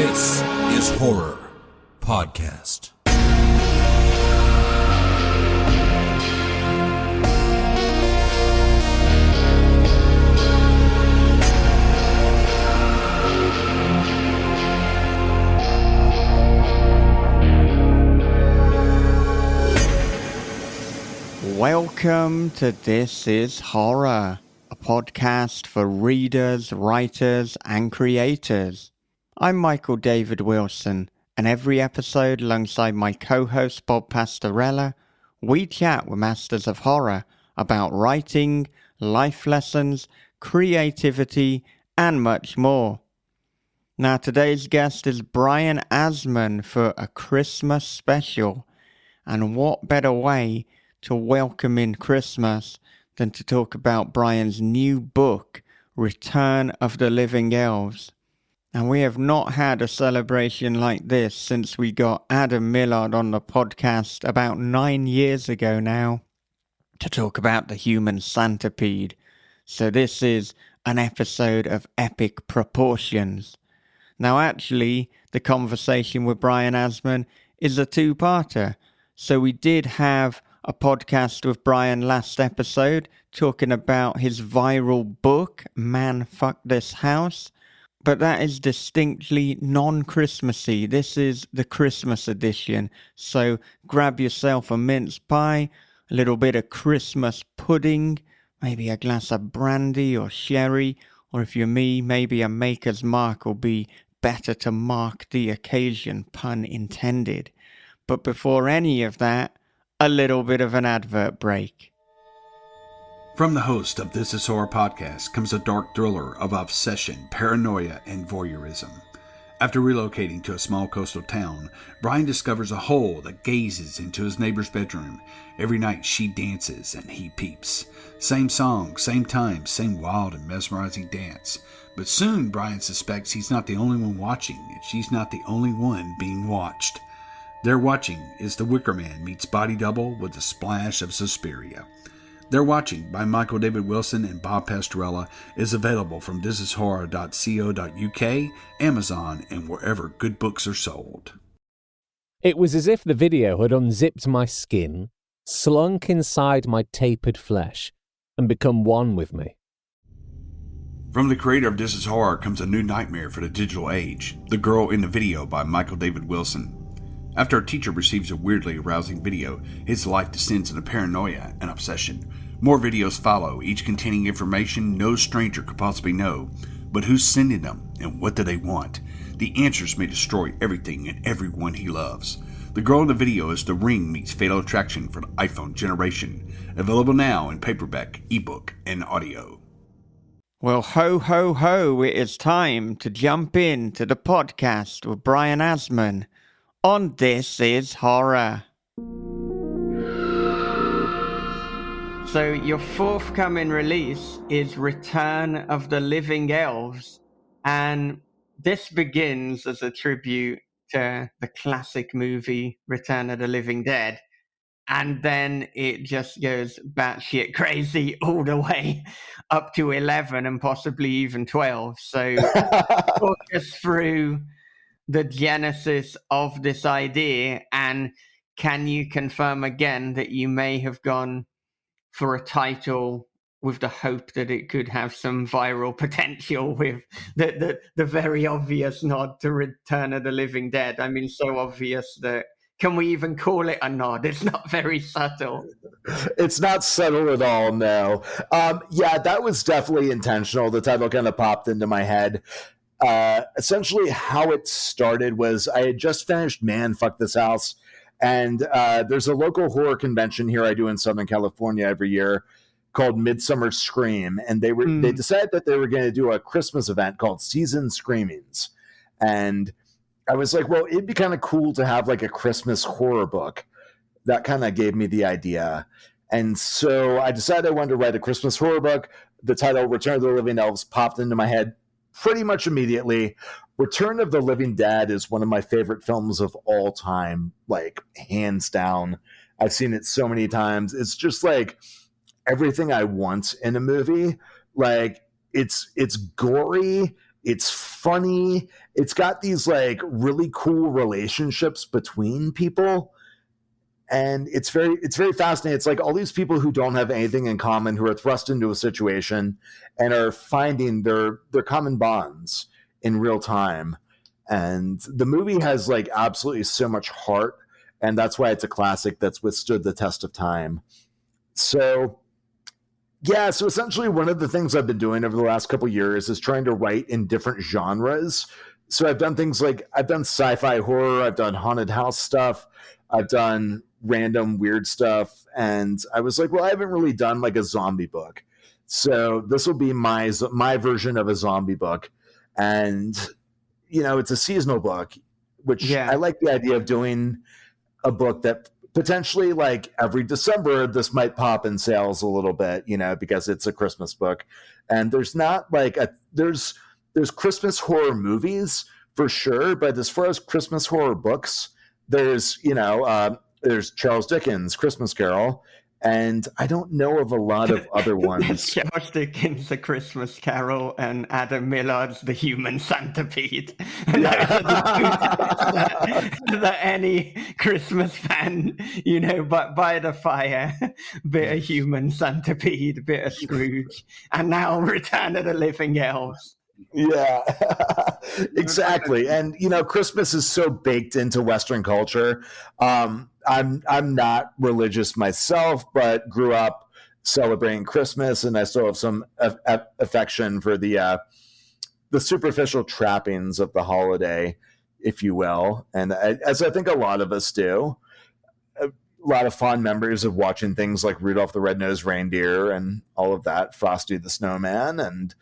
This is Horror Podcast. Welcome to This is Horror, a podcast for readers, writers, and creators. I'm Michael David Wilson, and every episode alongside my co-host Bob Pastorella, we chat with masters of horror about writing, life lessons, creativity, and much more. Now today's guest is Brian Asman for a Christmas special, and what better way to welcome in Christmas than to talk about Brian's new book, Return of the Living Elves. And we have not had a celebration like this since we got Adam Millard on the podcast about 9 years ago now to talk about the human centipede. So this is an episode of epic proportions. Now actually, the conversation with Brian Asman is a two-parter. So we did have a podcast with Brian last episode talking about his viral book, Man Fuck This House. But that is distinctly non-Christmassy. This is the Christmas edition. So grab yourself a mince pie, a little bit of Christmas pudding, maybe a glass of brandy or sherry, or if you're me, maybe a Maker's Mark will be better to mark the occasion, pun intended. But before any of that, a little bit of an advert break. From the host of This Is Horror Podcast comes a dark thriller of obsession, paranoia, and voyeurism. After relocating to a small coastal town, Brian discovers a hole that gazes into his neighbor's bedroom. Every night she dances and he peeps. Same song, same time, same wild and mesmerizing dance. But soon Brian suspects he's not the only one watching, and she's not the only one being watched. Their watching is The Wicker Man meets Body Double with a splash of Suspiria. Their Watching by Michael David Wilson and Bob Pastorella is available from thisishorror.co.uk, Amazon, and wherever good books are sold. It was as if the video had unzipped my skin, slunk inside my tapered flesh, and become one with me. From the creator of This Is Horror comes a new nightmare for the digital age, The Girl in the Video by Michael David Wilson. After a teacher receives a weirdly arousing video, his life descends into paranoia and obsession. More videos follow, each containing information no stranger could possibly know. But who's sending them, and what do they want? The answers may destroy everything and everyone he loves. The Girl in the Video is The Ring meets Fatal Attraction for the iPhone generation. Available now in paperback, ebook, and audio. Well, ho, ho, ho, it is time to jump into the podcast with Brian Asman on This Is Horror. So your forthcoming release is Return of the Living Elves, and this begins as a tribute to the classic movie Return of the Living Dead, and then it just goes batshit crazy all the way up to 11 and possibly even 12. So talk us through the genesis of this idea, and can you confirm again that you may have gone for a title with the hope that it could have some viral potential, with the very obvious nod to Return of the Living Dead? I mean, so obvious that can we even call it a nod? It's not very subtle. It's not subtle at all, no. Yeah, that was definitely intentional. The title kind of popped into my head. Essentially how it started was I had just finished Man Fuck This House, and there's a local horror convention here I do in Southern California every year called Midsummer Scream, and they decided that they were going to do a Christmas event called Season Screamings, and I was like, well, it'd be kind of cool to have like a Christmas horror book. That kind of gave me the idea, and so I decided I wanted to write a Christmas horror book. The title Return of the Living Elves popped into my head pretty much immediately. Return of the Living Dead is one of my favorite films of all time, like hands down. I've seen it so many times. It's just like everything I want in a movie. Like it's gory, it's funny. It's got these like really cool relationships between people. And it's very fascinating. It's like all these people who don't have anything in common, who are thrust into a situation and are finding their common bonds in real time. And the movie has like absolutely so much heart, and that's why it's a classic that's withstood the test of time. So yeah, so essentially one of the things I've been doing over the last couple of years is trying to write in different genres. So I've done things like I've done sci-fi horror, I've done haunted house stuff, I've done random weird stuff, and I was like, well, I haven't really done like a zombie book. So this will be my version of a zombie book. And you know, it's a seasonal book, which I like the idea of doing a book that potentially like every December, this might pop in sales a little bit, you know, because it's a Christmas book. And there's not like there's Christmas horror movies for sure. But as far as Christmas horror books, there's, you know, there's Charles Dickens' Christmas Carol, and I don't know of a lot of other ones. Charles Dickens' A Christmas Carol and Adam Millard's The Human Centipede. And those are the two that any Christmas fan, you know, but by the fire, bit of Human Centipede, bit of Scrooge, and now Return of the Living Elves. Yeah, exactly. And you know, Christmas is so baked into Western culture. I'm not religious myself, but grew up celebrating Christmas, and I still have some affection for the superficial trappings of the holiday, if you will. And as I think a lot of us do, a lot of fond memories of watching things like Rudolph the Red-Nosed Reindeer and all of that, Frosty the Snowman, and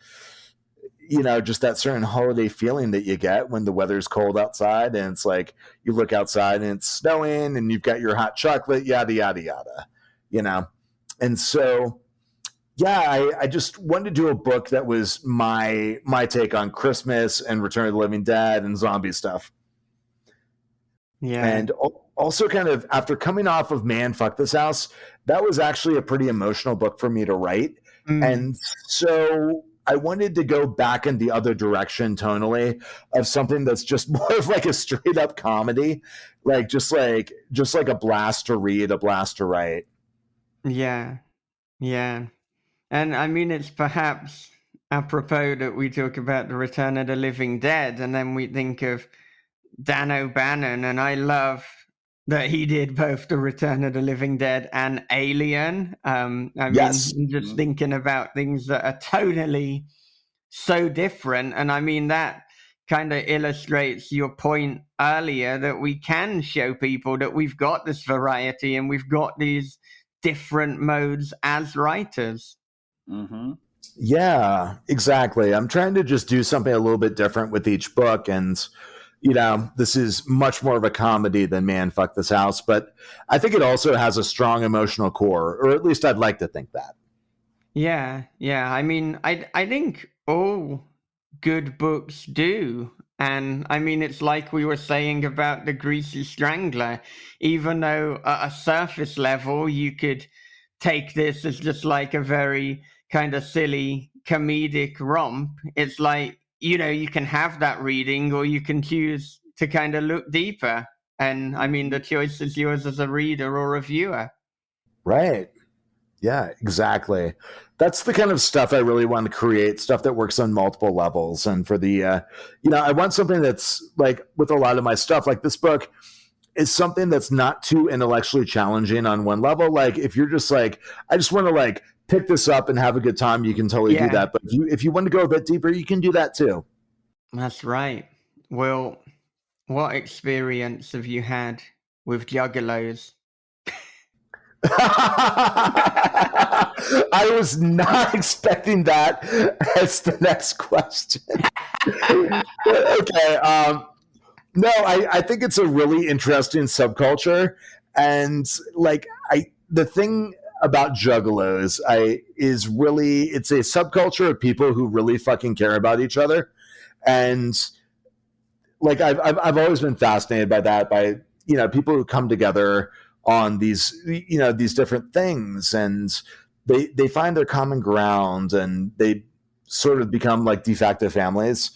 you know, just that certain holiday feeling that you get when the weather's cold outside and it's like you look outside and it's snowing and you've got your hot chocolate, yada, yada, yada, you know? And so, yeah, I just wanted to do a book that was my take on Christmas and Return of the Living Dead and zombie stuff. Yeah. And also kind of after coming off of Man, Fuck This House, that was actually a pretty emotional book for me to write. And so I wanted to go back in the other direction tonally of something that's just more of like a straight up comedy, like just like a blast to read, a blast to write. Yeah. Yeah. And I mean, it's perhaps apropos that we talk about the Return of the Living Dead, and then we think of Dan O'Bannon, and I love that he did both the Return of the Living Dead and Alien. I mean, just thinking about things that are totally so different. And I mean, that kind of illustrates your point earlier that we can show people that we've got this variety and we've got these different modes as writers. Mm-hmm. Yeah, exactly. I'm trying to just do something a little bit different with each book. And you know, this is much more of a comedy than Man, Fuck This House, but I think it also has a strong emotional core, or at least I'd like to think that. Yeah. I mean, I think all good books do. And I mean, it's like we were saying about The Greasy Strangler. Even though at a surface level, you could take this as just like a very kind of silly comedic romp, it's like, you know, you can have that reading or you can choose to kind of look deeper. And I mean, the choice is yours as a reader or a viewer. Right. Yeah, exactly. That's the kind of stuff I really want to create, stuff that works on multiple levels. And for the, you know, I want something that's like with a lot of my stuff, like this book is something that's not too intellectually challenging on one level. Like if you're just like, I just want to like pick this up and have a good time, you can totally do that. But if you want to go a bit deeper, you can do that too. That's right. Well, what experience have you had with Juggalos? I was not expecting that as the next question. Okay. No, I think it's a really interesting subculture. And like the thing about Juggalos is really, it's a subculture of people who really fucking care about each other. And like I've always been fascinated by that, by, you know, people who come together on these, you know, these different things, and they find their common ground and they sort of become like de facto families.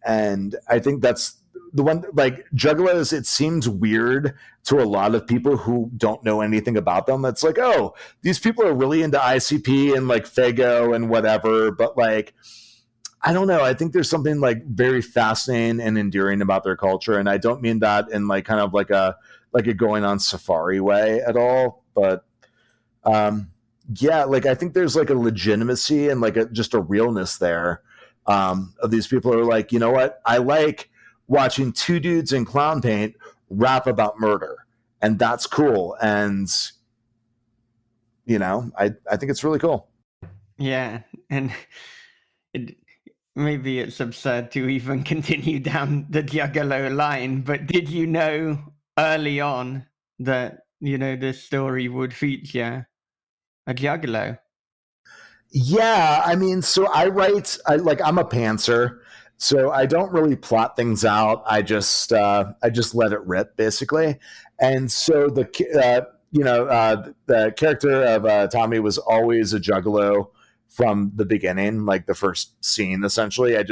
And I think that's the one, like Juggalos, it seems weird to a lot of people who don't know anything about them. It's like, oh, these people are really into ICP and like Fago and whatever. But like, I don't know. I think there's something like very fascinating and endearing about their culture. And I don't mean that in like kind of like a going on safari way at all. But yeah, like I think there's like a legitimacy and like just a realness there of these people who are like, you know what? I like watching two dudes in clown paint rap about murder, and that's cool. And you know, I think it's really cool. Yeah, and maybe it's absurd to even continue down the Juggalo line, but did you know early on that, you know, this story would feature a Juggalo? Yeah, I mean, so I'm a pantser, so I don't really plot things out. I just let it rip, basically. And so the character of Tommy was always a Juggalo from the beginning, like the first scene. Essentially, I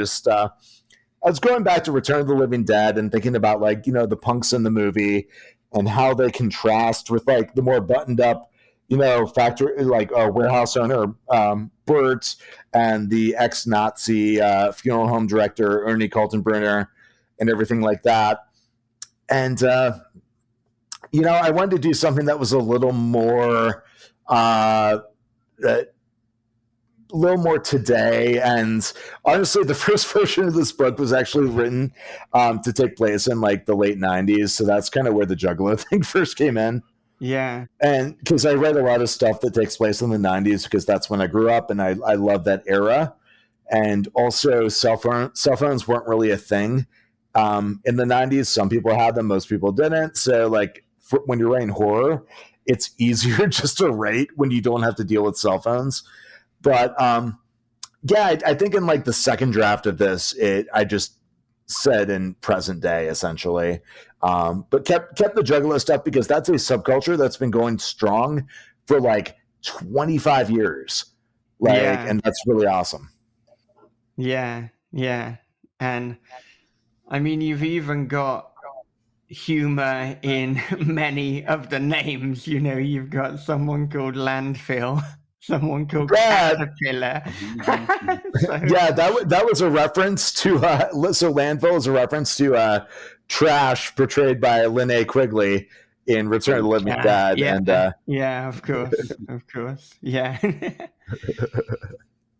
was going back to Return of the Living Dead and thinking about like, you know, the punks in the movie and how they contrast with like the more buttoned up, you know, factory, like warehouse owner Bert and the ex-Nazi funeral home director Ernie Kaltenbrunner and everything like that. And you know, I wanted to do something that was a little more today. And honestly, the first version of this book was actually written to take place in like the late 90s. So that's kind of where the Juggalo thing first came in. Yeah. And because I read a lot of stuff that takes place in the 90s because that's when I grew up and I love that era. And also cell phones weren't really a thing in the 90s. Some people had them, most people didn't. So like when you're writing horror, it's easier just to write when you don't have to deal with cell phones. But yeah, I think in like the second draft of this, I just said in present day essentially, but kept the Juggalo stuff because that's a subculture that's been going strong for like 25 years, like, and that's really awesome. Yeah, and I mean, you've even got humor in many of the names. You know, you've got someone called Landfill. Someone called Caterpillar. Yeah, that was a reference to so Landfill is a reference to Trash portrayed by Linnea Quigley in Return of the Living Dead. Yeah, and yeah, of course, yeah.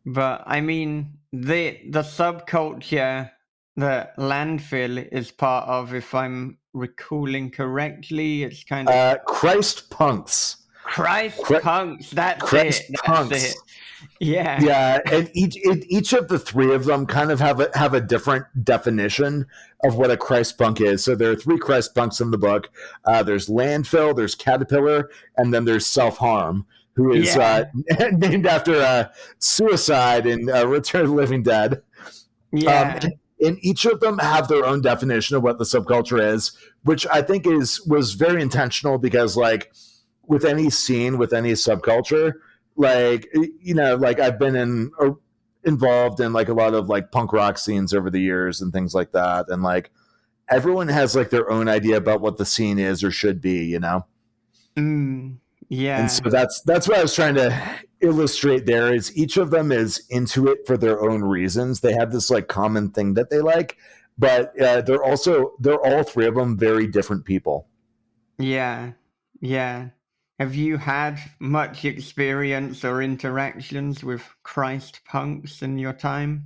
But I mean, the subculture that Landfill is part of, if I'm recalling correctly, it's kind of Christ punks. Christ punks. That's Punks. it. Yeah. Yeah, and each of the three of them kind of have a different definition of what a Christ punk is. So there are three Christ punks in the book. There's Landfill, there's Caterpillar, and then there's Self-Harm, who is named after suicide in Return of the Living Dead. Yeah. And each of them have their own definition of what the subculture is, which I think was very intentional because like with any scene, with any subculture, like, you know, like I've been involved in like a lot of like punk rock scenes over the years and things like that. And like everyone has like their own idea about what the scene is or should be, you know? Yeah. And so that's what I was trying to illustrate there is each of them is into it for their own reasons. They have this like common thing that they like, but they're all three of them very different people. Yeah. Have you had much experience or interactions with Christ punks in your time?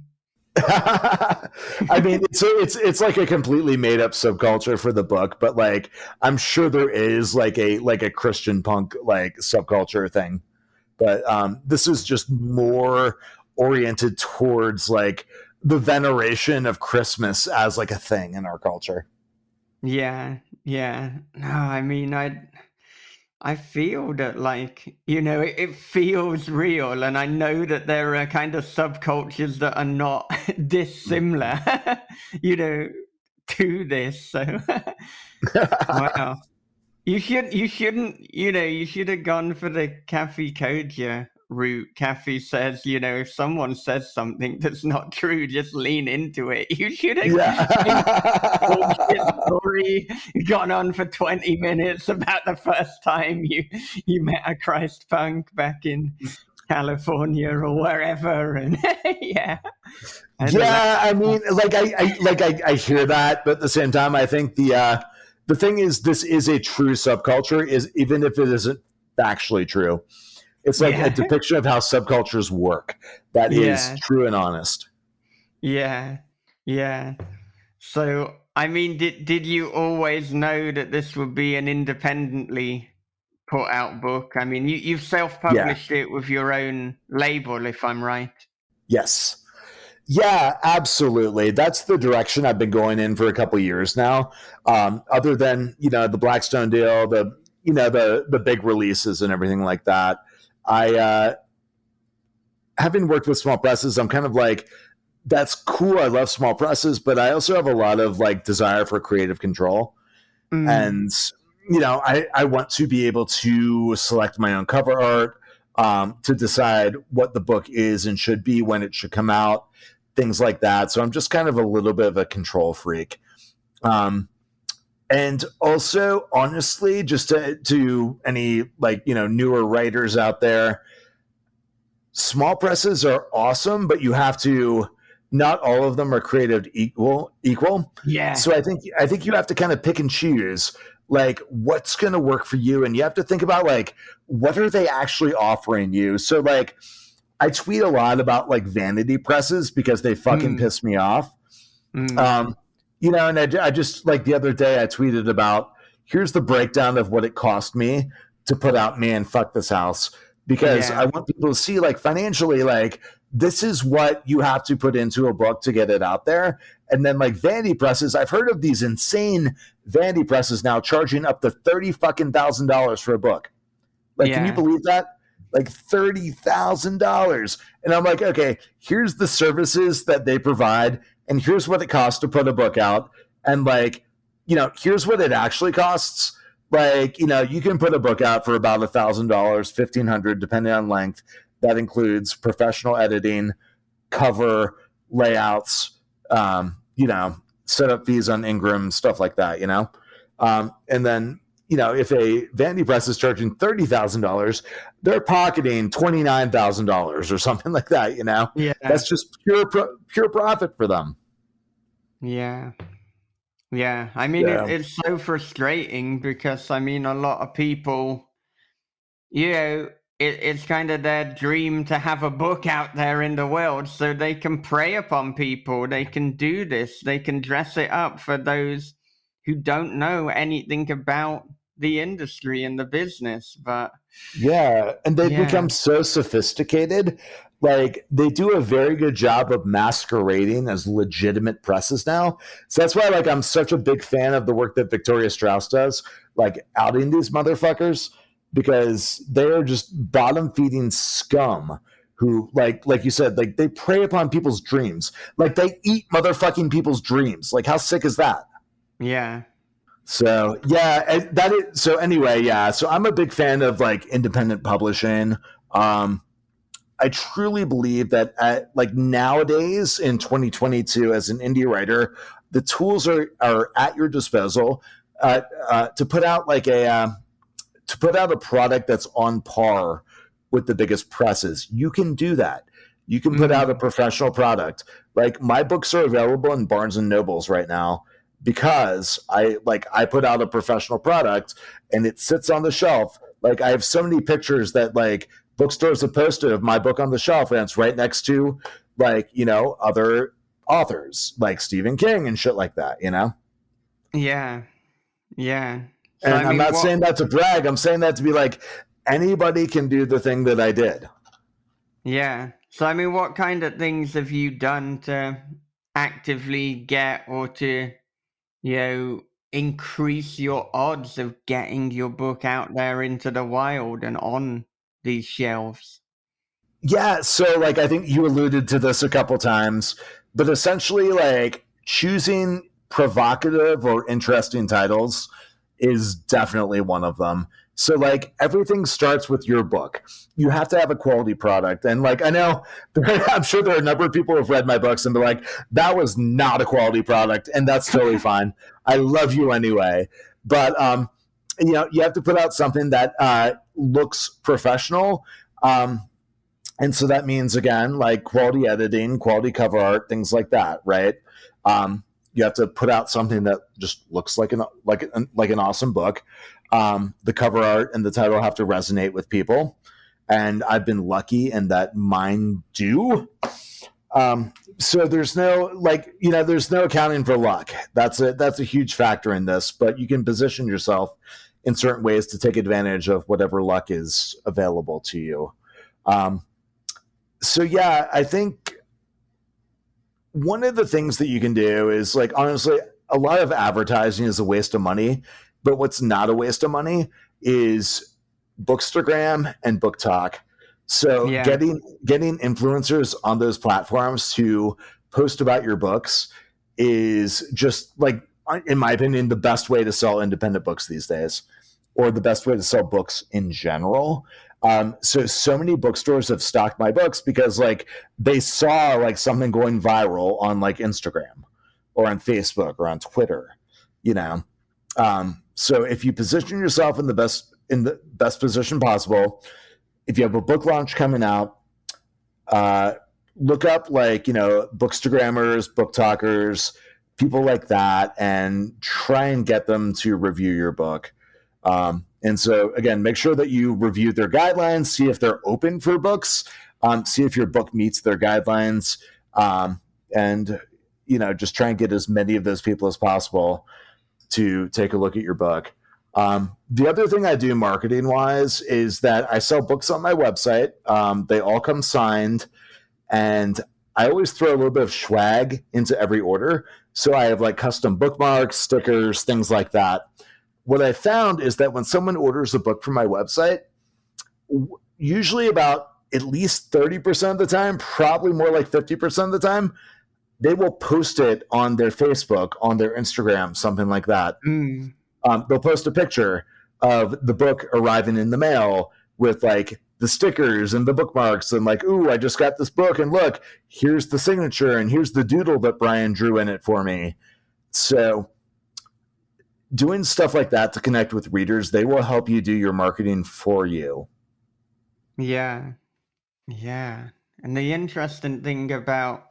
I mean, it's like a completely made up subculture for the book, but like I'm sure there is like a Christian punk like subculture thing. But this is just more oriented towards like the veneration of Christmas as like a thing in our culture. Yeah. No, I mean, I feel that, like, you know, it feels real, and I know that there are kind of subcultures that are not dissimilar, you know, to this. So, wow, you should have gone for the Kathy Koja route. Kathy says, if someone says something that's not true, just lean into it. You should have bullshit story gone on for 20 minutes about the first time you met a Christ punk back in California or wherever, and yeah. I mean, I hear that, but at the same time, I think the thing is, this is a true subculture, is even if it isn't factually true. It's like a depiction of how subcultures work that is true and honest. Yeah. So, I mean, did you always know that this would be an independently put out book? I mean, you've self-published it with your own label, if I'm right. Yes. Yeah, absolutely. That's the direction I've been going in for a couple of years now. Other than, the Blackstone deal, the big releases and everything like that. I, having worked with small presses, I'm kind of like, that's cool. I love small presses, but I also have a lot of like desire for creative control. And, I want to be able to select my own cover art, to decide what the book is and should be, when it should come out, things like that. So I'm just kind of a little bit of a control freak. And also, honestly, just to any newer writers out there, small presses are awesome, but you have to, not all of them are creative equal. Yeah. So I think you have to kind of pick and choose like what's going to work for you. And you have to think about like, what are they actually offering you? So like, I tweet a lot about like vanity presses because they fucking piss me off. And I just like the other day I tweeted about, here's the breakdown of what it cost me to put out Man, Fuck This House, because I want people to see like financially, like this is what you have to put into a book to get it out there. And then like vanity presses, I've heard of these insane vanity presses now charging up to $30,000 for a book. Like, can you believe that? Like $30,000. And I'm like, okay, here's the services that they provide, and here's what it costs to put a book out. And like, here's what it actually costs. Like, you can put a book out for about $1,000, $1,500, depending on length. That includes professional editing, cover, layouts, setup fees on Ingram, stuff like that, and then, if a vanity press is charging $30,000, they're pocketing $29,000 or something like that, Yeah. That's just pure profit for them. Yeah. I mean, it's so frustrating because, I mean, a lot of people, it's kind of their dream to have a book out there in the world so they can prey upon people. They can do this. They can dress it up for those who don't know anything about the industry and the business. But and they become so sophisticated. Like they do a very good job of masquerading as legitimate presses now. So that's why like I'm such a big fan of the work that Victoria Strauss does, like outing these motherfuckers, because they're just bottom feeding scum who like you said, like they prey upon people's dreams. Like they eat motherfucking people's dreams. Like how sick is that? Yeah. So so anyway, so I'm a big fan of like independent publishing. I truly believe that like nowadays in 2022 as an indie writer, the tools are at your disposal to put out like a product that's on par with the biggest presses. You can do that. You can put out a professional product. Like my books are available in Barnes and Nobles right now because I put out a professional product and it sits on the shelf. Like I have so many pictures that like bookstores have posted of my book on the shelf, and it's right next to like, other authors like Stephen King and shit like that, Yeah. So, and I'm not saying that to brag. I'm saying that to be like, anybody can do the thing that I did. Yeah. So, I mean, what kind of things have you done to actively get or to, increase your odds of getting your book out there into the wild and on these shelves? Yeah. So, like, I think you alluded to this a couple times, but essentially, like, choosing provocative or interesting titles is definitely one of them. So like everything starts with your book. You have to have a quality product. And like I know I'm sure there are a number of people who have read my books and be like, that was not a quality product, and that's totally fine. I love you anyway. But you have to put out something that looks professional. And so that means, again, like quality editing, quality cover art, things like that, right? You have to put out something that just looks like an awesome book. The cover art and the title have to resonate with people, and I've been lucky in that mine do. So there's no there's no accounting for luck. That's a huge factor in this, but you can position yourself in certain ways to take advantage of whatever luck is available to you. So yeah, I think one of the things that you can do is, like, honestly, a lot of advertising is a waste of money, but what's not a waste of money is Bookstagram and Book Talk. So getting influencers on those platforms to post about your books is just, like, in my opinion, the best way to sell independent books these days, or the best way to sell books in general. So many bookstores have stocked my books because, like, they saw like something going viral on like Instagram or on Facebook or on Twitter, So if you position yourself in the best position possible, if you have a book launch coming out, look up Bookstagrammers, Book Talkers, people like that, and try and get them to review your book. And so, again, make sure that you review their guidelines, see if they're open for books, see if your book meets their guidelines, and just try and get as many of those people as possible to take a look at your book. The other thing I do marketing-wise is that I sell books on my website. They all come signed, and I always throw a little bit of swag into every order. So I have like custom bookmarks, stickers, things like that. What I found is that when someone orders a book from my website, usually about at least 30% of the time, probably more like 50% of the time, they will post it on their Facebook, on their Instagram, something like that. They'll post a picture of the book arriving in the mail with like the stickers and the bookmarks and like, ooh, I just got this book, and look, here's the signature and here's the doodle that Brian drew in it for me. So doing stuff like that to connect with readers, they will help you do your marketing for you. Yeah. And the interesting thing about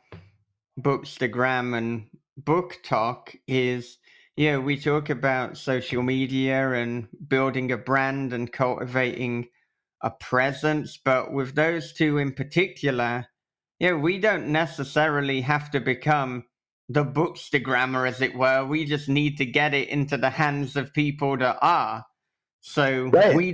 Bookstagram and Book Talk is, we talk about social media and building a brand and cultivating a presence, but with those two in particular, we don't necessarily have to become the Bookstagrammer, as it were. We just need to get it into the hands of people that are. So Right. we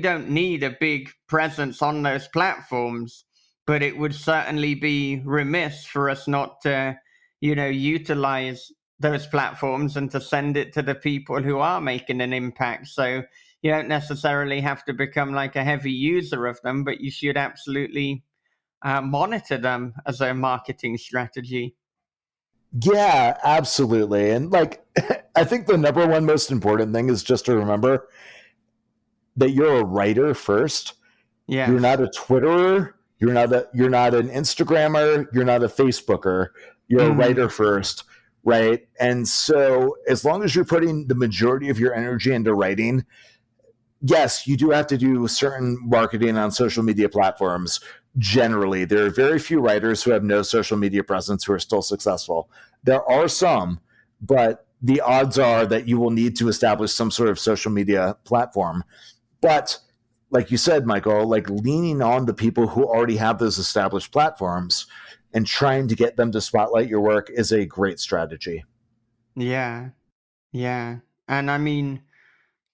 don't need a big presence on those platforms, but it would certainly be remiss for us not to, utilize those platforms and to send it to the people who are making an impact. So you don't necessarily have to become like a heavy user of them, but you should absolutely monitor them as a marketing strategy. Yeah, absolutely. And like, I think the number one most important thing is just to remember that you're a writer first. Yeah. You're not a Twitterer. You're not an Instagrammer. You're not a Facebooker. You're a writer first, right? And so as long as you're putting the majority of your energy into writing, yes, you do have to do certain marketing on social media platforms. Generally, there are very few writers who have no social media presence who are still successful. There are some, but the odds are that you will need to establish some sort of social media platform. But like you said, Michael, like leaning on the people who already have those established platforms and trying to get them to spotlight your work is a great strategy. Yeah. And I mean,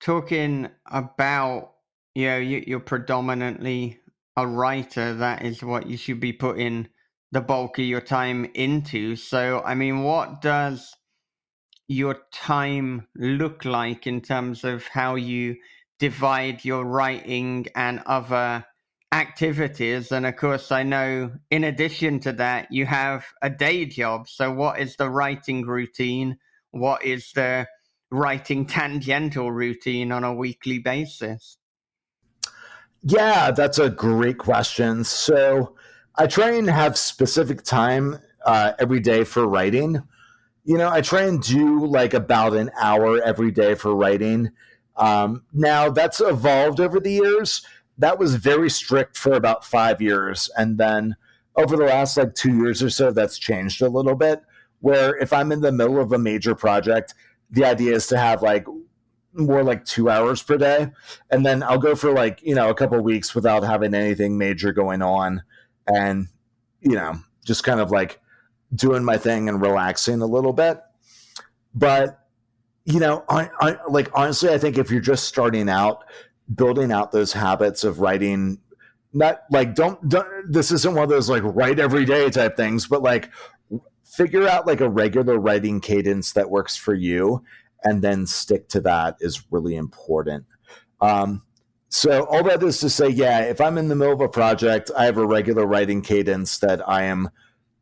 talking about, you're predominantly a writer. That is what you should be putting the bulk of your time into. So, I mean, what does your time look like in terms of how you divide your writing and other activities? And of course, I know in addition to that, you have a day job. So what is the writing routine? What is the writing tangential routine on a weekly basis? Yeah, that's a great question. So I try and have specific time every day for writing. I try and do like about an hour every day for writing. Now that's evolved over the years. That was very strict for about 5 years. And then over the last like 2 years or so, that's changed a little bit. Where if I'm in the middle of a major project, the idea is to have like more like 2 hours per day. And then I'll go for like, a couple of weeks without having anything major going on. And, just kind of like doing my thing and relaxing a little bit. But, like honestly, I think if you're just starting out, building out those habits of writing, not like don't this isn't one of those like write every day type things, but like figure out like a regular writing cadence that works for you and then stick to that is really important. So all that is to say, yeah, if I'm in the middle of a project, I have a regular writing cadence that I am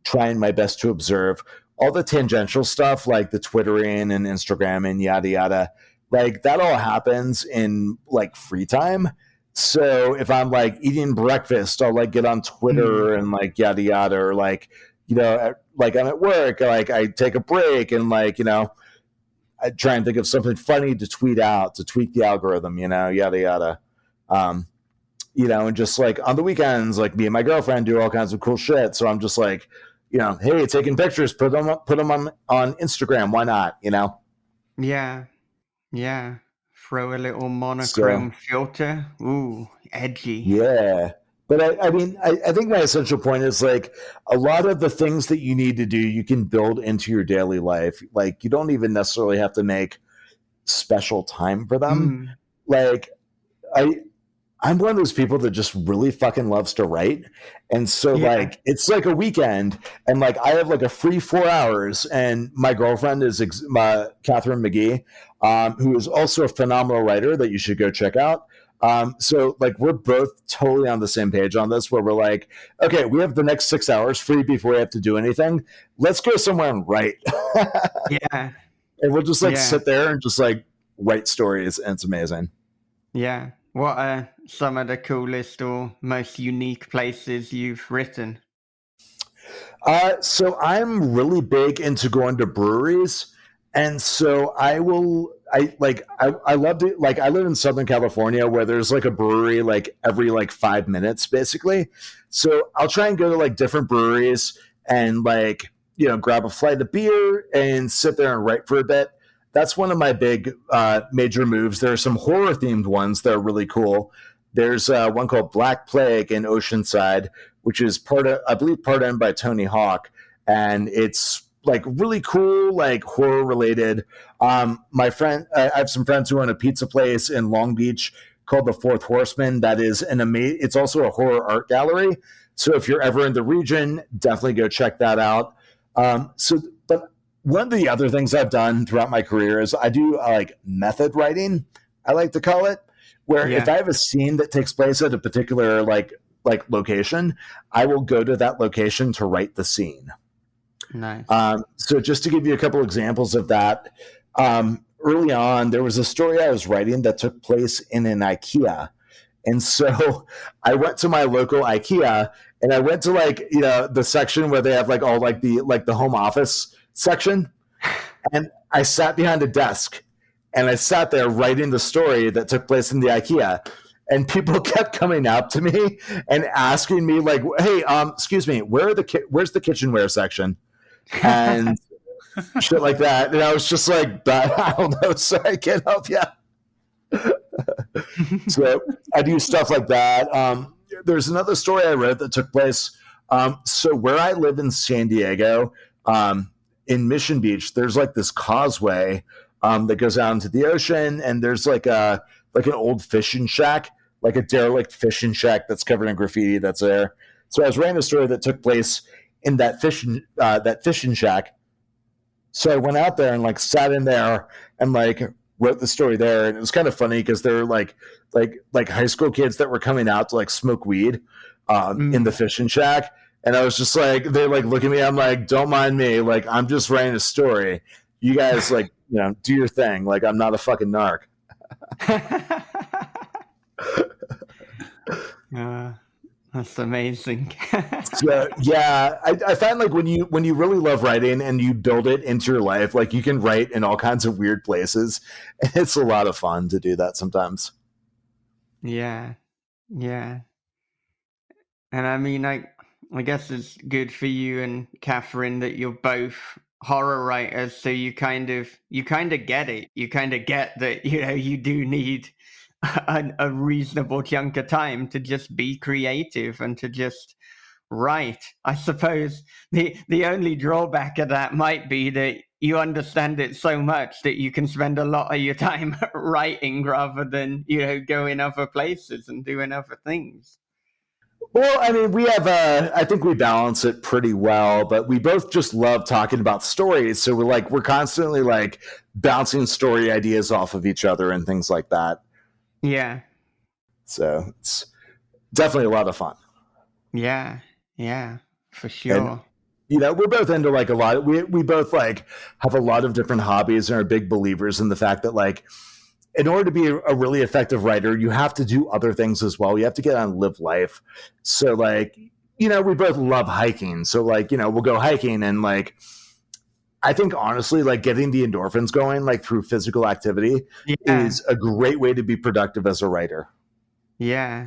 trying my best to observe. All the tangential stuff like the Twittering and Instagram and yada yada, like that all happens in like free time. So if I'm like eating breakfast, I'll like get on Twitter and like yada yada, or like, like I'm at work, like I take a break and like, I try and think of something funny to tweet out to tweak the algorithm, yada yada. And just like on the weekends, like me and my girlfriend do all kinds of cool shit. So I'm just like, hey, taking pictures, put them on Instagram. Why not? Yeah. Throw a little monochrome filter. Ooh, edgy. Yeah. But I mean, I think my essential point is like a lot of the things that you need to do, you can build into your daily life. Like you don't even necessarily have to make special time for them. Like I'm one of those people that just really fucking loves to write. And so like, it's like a weekend and like, I have like a free 4 hours and my girlfriend is Catherine McGee, who is also a phenomenal writer that you should go check out. So like, we're both totally on the same page on this where we're like, okay, we have the next 6 hours free before we have to do anything. Let's go somewhere and write. Yeah. And we'll just like sit there and just like write stories. And it's amazing. Yeah. What are some of the coolest or most unique places you've written? So I'm really big into going to breweries. And so I love to, like, I live in Southern California where there's like a brewery like every like 5 minutes basically. So I'll try and go to like different breweries and like, grab a flight of beer and sit there and write for a bit. That's one of my big major moves. There are some horror themed ones that are really cool. There's one called Black Plague in Oceanside, which is part owned by Tony Hawk. And it's like really cool, like horror related. I have some friends who own a pizza place in Long Beach called the Fourth Horseman. That is it's also a horror art gallery. So if you're ever in the region, definitely go check that out. But one of the other things I've done throughout my career is I do like method writing, I like to call it, where if I have a scene that takes place at a particular like location, I will go to that location to write the scene. Nice. So just to give you a couple examples of that, early on, there was a story I was writing that took place in an IKEA. And so I went to my local IKEA and I went to like, the section where they have like all like the home office section. And I sat behind a desk and I sat there writing the story that took place in the IKEA. And people kept coming up to me and asking me like, hey, excuse me, where's the kitchenware section? And shit like that. And I was just like, I don't know, so I can't help you. So I do stuff like that. There's another story I wrote that took place. So where I live in San Diego, in Mission Beach, there's like this causeway that goes out into the ocean, and there's like an old fishing shack, like a derelict fishing shack that's covered in graffiti that's there. So I was writing a story that took place in that fishing shack. So I went out there and like sat in there and like wrote the story there. And it was kind of funny because there were like high school kids that were coming out to like smoke weed in the fishing shack. And I was just like, they like look at me. I'm like, don't mind me. Like, I'm just writing a story. You guys like, do your thing. Like, I'm not a fucking narc. That's amazing. So yeah, I find like when you really love writing and you build it into your life, like you can write in all kinds of weird places. And it's a lot of fun to do that sometimes. Yeah. And I mean, I guess it's good for you and Catherine that you're both horror writers, so you kind of get it. You kind of get that, you do need a reasonable chunk of time to just be creative and to just write. I suppose the only drawback of that might be that you understand it so much that you can spend a lot of your time writing rather than, going other places and doing other things. Well, I mean, we have, I think we balance it pretty well, but we both just love talking about stories. So we're constantly like bouncing story ideas off of each other and things like that. Yeah. So it's definitely a lot of fun. Yeah, for sure. And, we're both into like a lot. We both like have a lot of different hobbies and are big believers in the fact that like, in order to be a really effective writer, you have to do other things as well. You have to get out and live life. So like, we both love hiking. So like, we'll go hiking and like, I think honestly, like getting the endorphins going, like through physical activity is a great way to be productive as a writer. Yeah.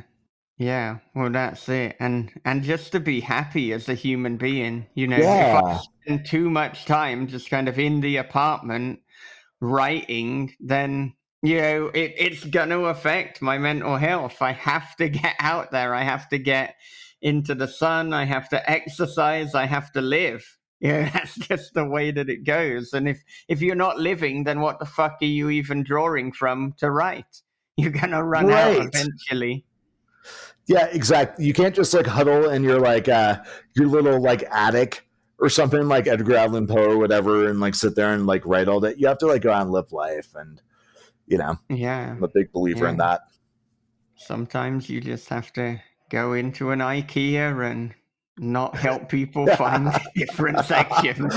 Well, that's it. And just to be happy as a human being, if I spend too much time just kind of in the apartment writing, then it's going to affect my mental health. I have to get out there. I have to get into the sun. I have to exercise. I have to live. That's just the way that it goes. And if you're not living, then what the fuck are you even drawing from to write? You're going to run out eventually. Yeah, exactly. You can't just like huddle in your like your little like attic or something like Edgar Allan Poe or whatever and like sit there and like write all that. You have to like go out and live life, and I'm a big believer in that. Sometimes you just have to go into an IKEA and not help people find different sections.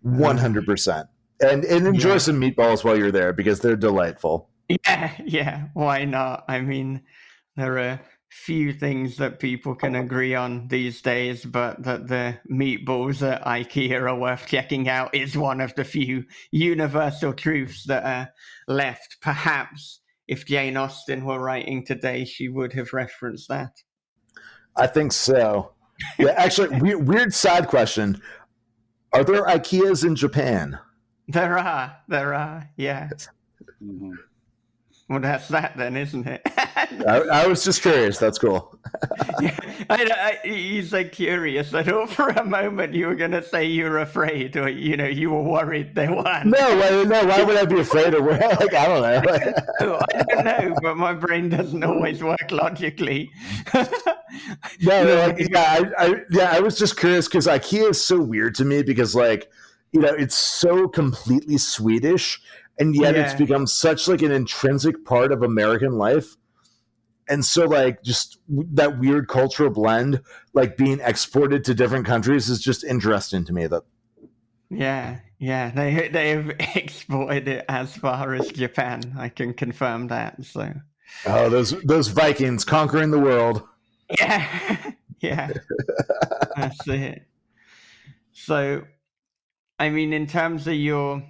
100%. And enjoy some meatballs while you're there because they're delightful. Yeah. Why not? I mean, there are few things that people can agree on these days, but that the meatballs at IKEA are worth checking out is one of the few universal truths that are left. Perhaps if Jane Austen were writing today, she would have referenced that. I think so. Yeah, actually, weird side question. Are there IKEAs in Japan? There are, yeah. Mm-hmm. Well, that's that then, isn't it? I was just curious. That's cool. He's like curious. I thought for a moment you were going to say you were afraid, or you were worried there weren't. No. Why would I be afraid of? Like, I don't know. I don't know, but my brain doesn't always work logically. I was just curious because IKEA is so weird to me because like, it's so completely Swedish. And yet it's become such like an intrinsic part of American life. And so like just that weird cultural blend, like being exported to different countries is just interesting to me. They have exported it as far as Japan. I can confirm that. So those Vikings conquering the world. Yeah. That's it. So, I mean, in terms of your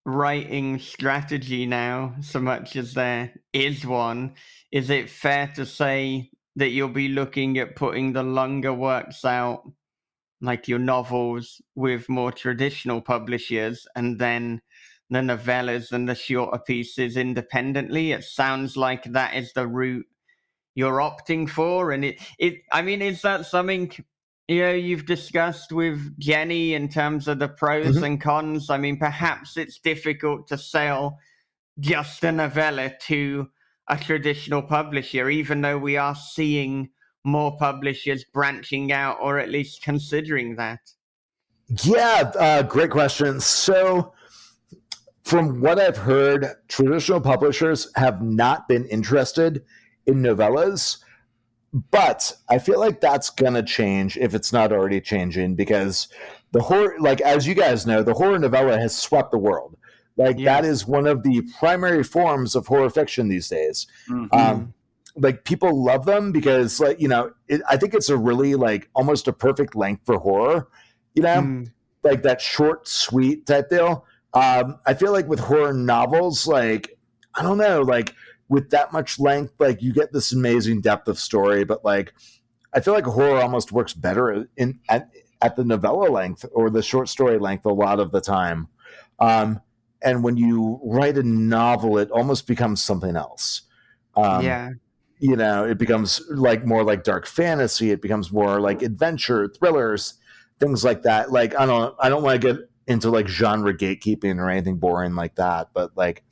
writing strategy now, so much as there is one, is it fair to say that you'll be looking at putting the longer works out, like your novels, with more traditional publishers, and then the novellas and the shorter pieces independently? It sounds like that is the route you're opting for, and I mean, is that something you've discussed with Jenny in terms of the pros and cons? I mean, perhaps it's difficult to sell just a novella to a traditional publisher, even though we are seeing more publishers branching out or at least considering that. Yeah, great question. So from what I've heard, traditional publishers have not been interested in novellas. But I feel like that's gonna change if it's not already changing, because the horror, like as you guys know, the horror novella has swept the world. Like that Yes. is one of the primary forms of horror fiction these days. Mm. Like people love them because, like, I think it's a really like almost a perfect length for horror. You know, Mm. like that short, sweet type deal. I feel like with horror novels, like I don't know, like with that much length, like you get this amazing depth of story, but like I feel like horror almost works better at the novella length or the short story length a lot of the time. Um, and when you write a novel, it almost becomes something else. Um, Yeah. it becomes like more like dark fantasy. It becomes more like adventure, thrillers, things like that. Like I don't want to get into like genre gatekeeping or anything boring like that, but like,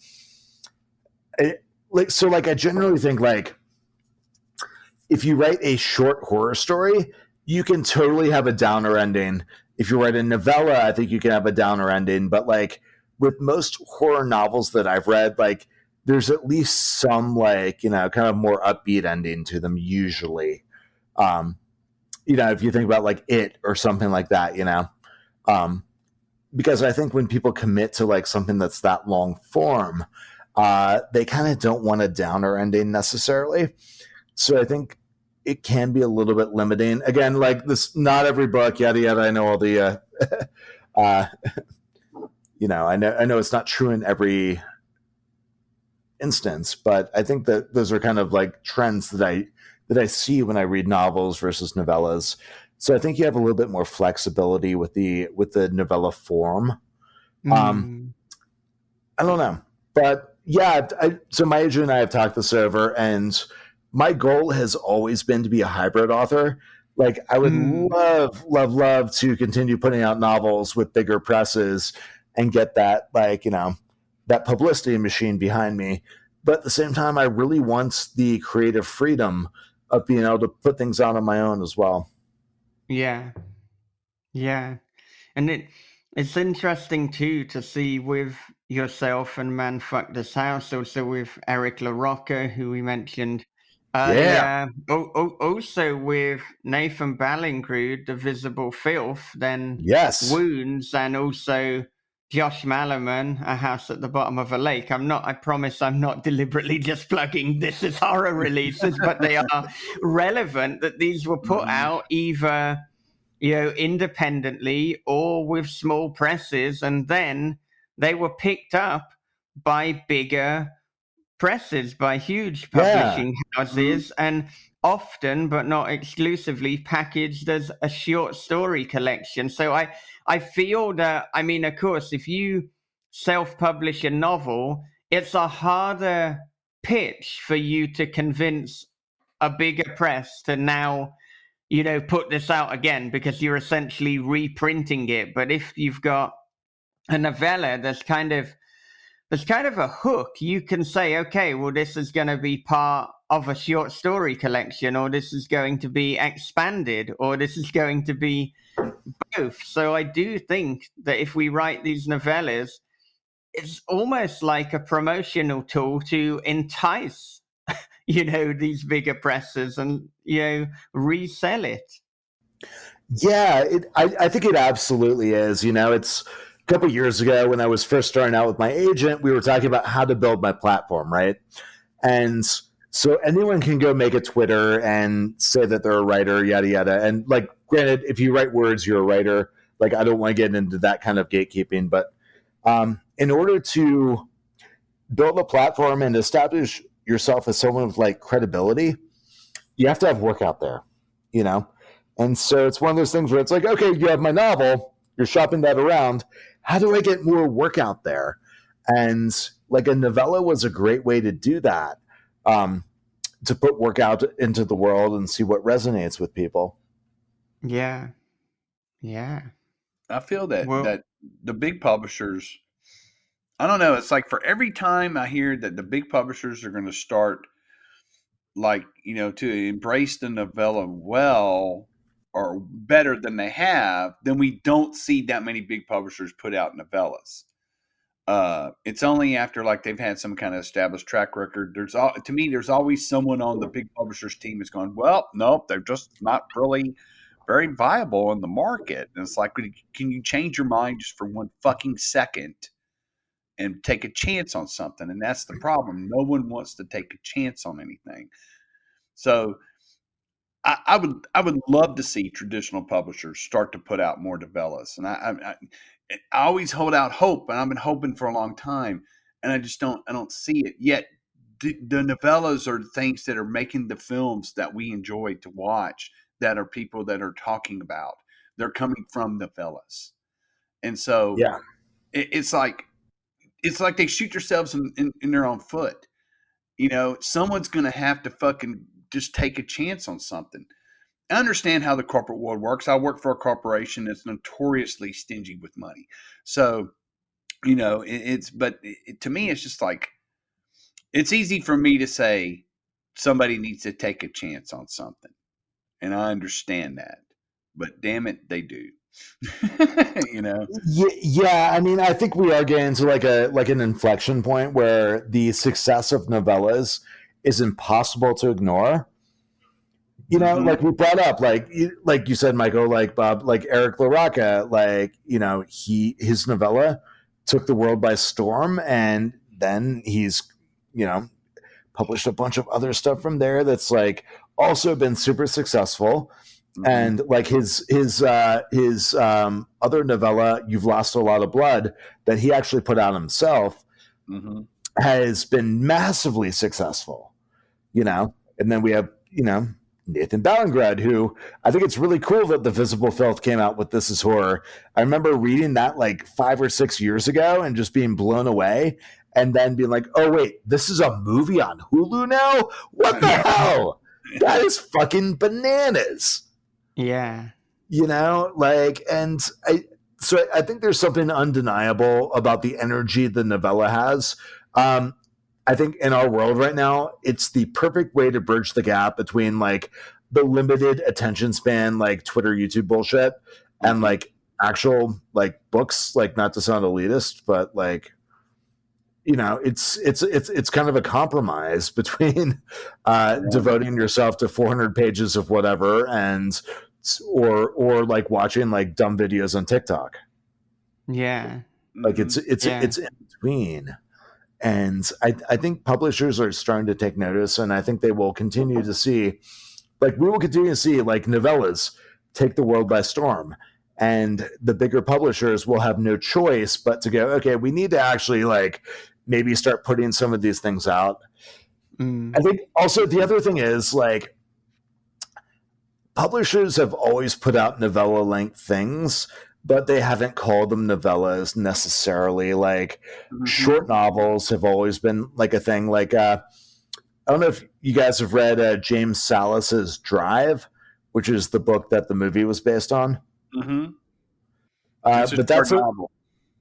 I generally think like if you write a short horror story, you can totally have a downer ending. If you write a novella, I think you can have a downer ending. But like with most horror novels that I've read, like there's at least some like, kind of more upbeat ending to them usually. Um, if you think about like It or something like that, Um, because I think when people commit to like something that's that long form, they kind of don't want a downer ending necessarily. So I think it can be a little bit limiting. Again, like this, not every book, yada yada. I know all the, uh, I know it's not true in every instance, but I think that those are kind of like trends that I see when I read novels versus novellas. So I think you have a little bit more flexibility with the novella form. Um, Mm. I don't know, but yeah. So my agent and I have talked this over, and my goal has always been to be a hybrid author. Like I would Mm. love, love, love to continue putting out novels with bigger presses and get that that publicity machine behind me. But at the same time, I really want the creative freedom of being able to put things out on my own as well. Yeah. Yeah. And it's interesting too to see with yourself and Man Fuck This House, also with Eric LaRocca, who we mentioned Yeah. earlier, also with Nathan Ballingrud, The Visible Filth, then Yes. Wounds, and also Josh Malaman, A House at the Bottom of a Lake. I promise I'm not deliberately just plugging This Is Horror releases, but they are relevant that these were put out either independently or with small presses, and then they were picked up by bigger presses, by huge Yeah. publishing houses, and often, but not exclusively, packaged as a short story collection. So I feel that, I mean, of course, if you self-publish a novel, it's a harder pitch for you to convince a bigger press to now put this out again, because you're essentially reprinting it. But if you've got a novella that's kind of a hook, you can say, okay, well, this is going to be part of a short story collection, or this is going to be expanded, or this is going to be both. So I do think that if we write these novellas, it's almost like a promotional tool to entice these bigger presses and resell it. Yeah, I think it absolutely is. It's a couple years ago when I was first starting out with my agent, we were talking about how to build my platform, right? And so anyone can go make a Twitter and say that they're a writer, yada, yada. And like, granted, if you write words, you're a writer. Like, I don't want to get into that kind of gatekeeping, but in order to build a platform and establish yourself as someone with like credibility, you have to have work out there, you know? And so it's one of those things where it's like, okay, you have my novel, you're shopping that around. How do I get more work out there? And like a novella was a great way to do that, um, to put work out into the world and see what resonates with people. Yeah. Yeah. I feel that Well, the big publishers, I don't know, it's like for every time I hear that the big publishers are going to start like, to embrace the novella well or better than they have, then we don't see that many big publishers put out novellas. It's only after like they've had some kind of established track record. There's always someone on the big publishers team that's going, well, nope, they're just not really very viable in the market. And it's like, can you change your mind just for one fucking second and take a chance on something? And that's the problem. No one wants to take a chance on anything. So I would love to see traditional publishers start to put out more novellas. And I always hold out hope, and I've been hoping for a long time, and I don't see it yet. The novellas are things that are making the films that we enjoy to watch, that are people that are talking about. They're coming from novellas. And so Yeah. it's like they shoot themselves in their own foot. You know, someone's going to have to fucking just take a chance on something. I understand how the corporate world works. I work for a corporation that's notoriously stingy with money. So, you know, to me, it's just like, it's easy for me to say somebody needs to take a chance on something. And I understand that, but damn it, they do. You know? Yeah. I mean, I think we are getting to like an inflection point where the success of novellas is impossible to ignore. You know, like we brought up, like you said, Michael, like Bob, like Eric LaRocca, like, you know, his novella took the world by storm, and then he's, you know, published a bunch of other stuff from there that's like also been super successful. And like his other novella, You've Lost a Lot of Blood, that he actually put out himself, has been massively successful, you know. And then we have, you know, Nathan Ballingrad, who I think it's really cool that the Visible Filth came out with This Is Horror. I remember reading that like 5 or 6 years ago and just being blown away, and then being like, oh wait, this is a movie on Hulu now? What the hell? That is fucking bananas. Yeah. You know, like, and I think there's something undeniable about the energy the novella has. I think in our world right now, it's the perfect way to bridge the gap between like the limited attention span, like Twitter, YouTube bullshit, and like actual like books, like, not to sound elitist, but like, you know, it's kind of a compromise between devoting yourself to 400 pages of whatever or like watching like dumb videos on TikTok. Yeah. Like it's in between. And I think publishers are starting to take notice, and I think they will continue to see, like, we will continue to see like novellas take the world by storm, and the bigger publishers will have no choice but to go, okay, we need to actually like maybe start putting some of these things out. I think also the other thing is like publishers have always put out novella length things, but they haven't called them novellas necessarily. Like short novels have always been like a thing. Like I don't know if you guys have read James Salas's Drive, which is the book that the movie was based on. But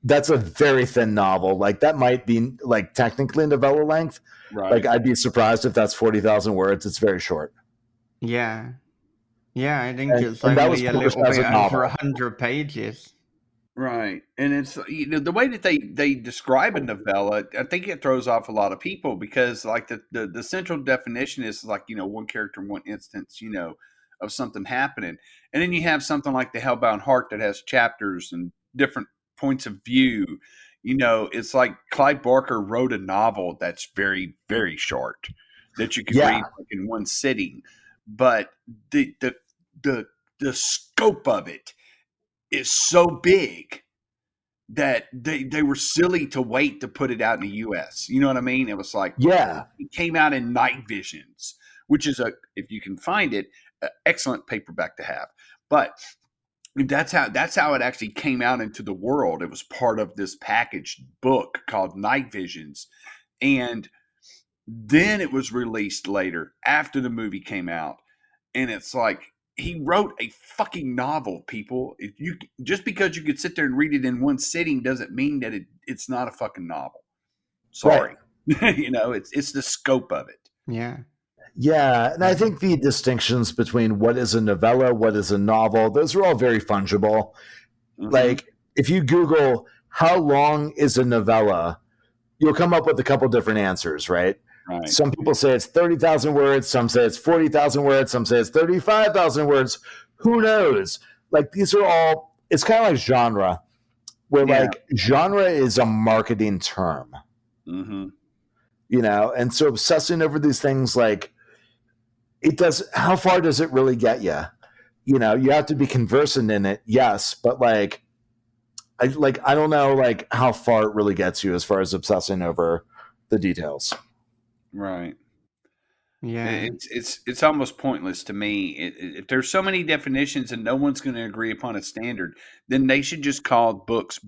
that's a very thin novel. Like that might be like technically novella length. Right. Like I'd be surprised if that's 40,000 words. It's very short. Yeah. Yeah, I think it's and that only was a little published as bit a novel. over 100 pages. Right. And it's, you know, the way that they describe a novella, I think it throws off a lot of people, because like the central definition is like, you know, one character, one instance, you know, of something happening. And then you have something like The Hellbound Heart that has chapters and different points of view. You know, it's like Clive Barker wrote a novel that's very, very short that you can read like in one sitting. But the scope of it is so big that they were silly to wait to put it out in the US. You know what I mean? It was like, it came out in Night Visions, which is if you can find it, excellent paperback to have. But that's how it actually came out into the world. It was part of this packaged book called Night Visions. And then it was released later after the movie came out. And it's like, he wrote a fucking novel, people. If you just because you could sit there and read it in one sitting doesn't mean that it's not a fucking novel. Sorry. Right. You know, it's the scope of it. Yeah. Yeah, and I think the distinctions between what is a novella, what is a novel, those are all very fungible. Like if you Google how long is a novella, you'll come up with a couple different answers, right? Right. Some people say it's 30,000 words. Some say it's 40,000 words. Some say it's 35,000 words. Who knows? Like, these are all, it's kind of like genre, where like genre is a marketing term, you know? And so obsessing over these things, like, it does, how far does it really get you? You know, you have to be conversant in it. Yes. But like, I don't know, like, how far it really gets you as far as obsessing over the details. Right. Yeah. It's almost pointless to me. If there's so many definitions and no one's going to agree upon a standard, then they should just call books.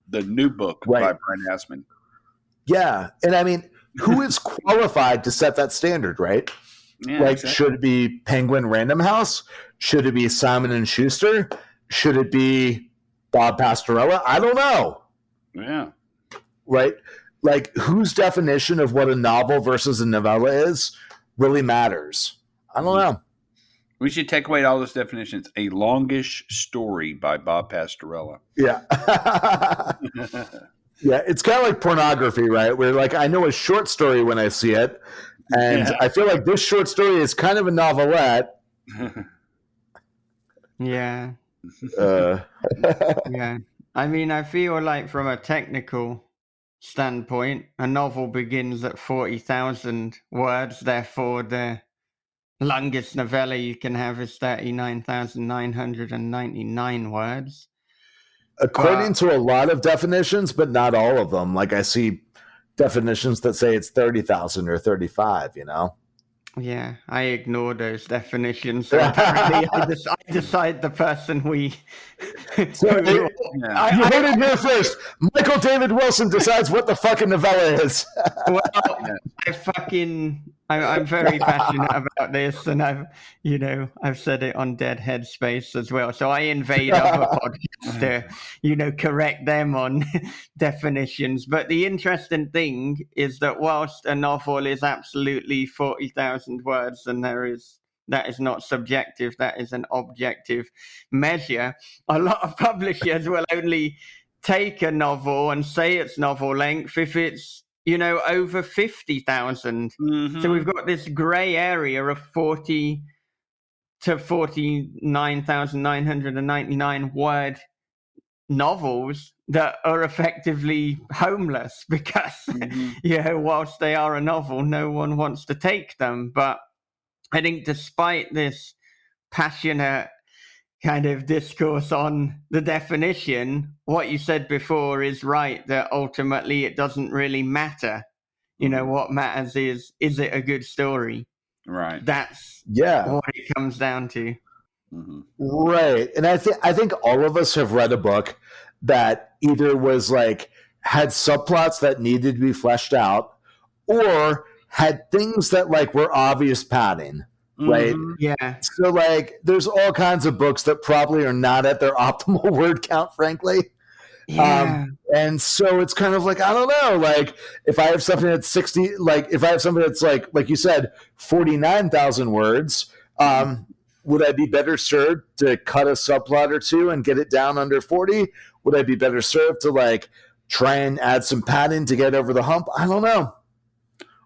The new book by Brian Asman. Yeah. And I mean, who is qualified to set that standard, right? Yeah, like, exactly. Should it be Penguin Random House? Should it be Simon and Schuster? Should it be Bob Pastorella? I don't know. Yeah. Right? Like, whose definition of what a novel versus a novella is really matters. I don't know. We should take away all those definitions. A longish story by Bob Pastorella. Yeah. Yeah, it's kind of like pornography, right? Where, like, I know a short story when I see it, and I feel like this short story is kind of a novelette. Yeah. Yeah. I mean, I feel like from a technical standpoint, a novel begins at 40,000 words. Therefore, the longest novella you can have is 39,999 words. According to a lot of definitions, but not all of them. Like, I see definitions that say it's 30,000 or 35, you know? Yeah, I ignore those definitions. So apparently, I decide the person we. So you heard it here first. Michael David Wilson decides what the fucking novella is. Well, I'm very passionate about this, and I've said it on Dead Headspace as well. So I invade other podcasts to, correct them on definitions. But the interesting thing is that whilst a novel is absolutely 40,000 words, and that is not subjective, that is an objective measure, a lot of publishers will only take a novel and say it's novel length if it's over 50,000. So we've got this gray area of 40 to 49,999 word novels that are effectively homeless because, whilst they are a novel, no one wants to take them. But I think despite this passionate kind of discourse on the definition, what you said before is right, that ultimately it doesn't really matter. What matters is it a good story? Right. That's what it comes down to. Right. And I think all of us have read a book that either was like had subplots that needed to be fleshed out or had things that like were obvious padding. Right. Yeah. So like there's all kinds of books that probably are not at their optimal word count, frankly. Yeah. And so it's kind of like, I don't know, like if I have something that's 60, like if I have something that's like you said, 49,000 words, would I be better served to cut a subplot or two and get it down under 40? Would I be better served to like try and add some padding to get over the hump? I don't know.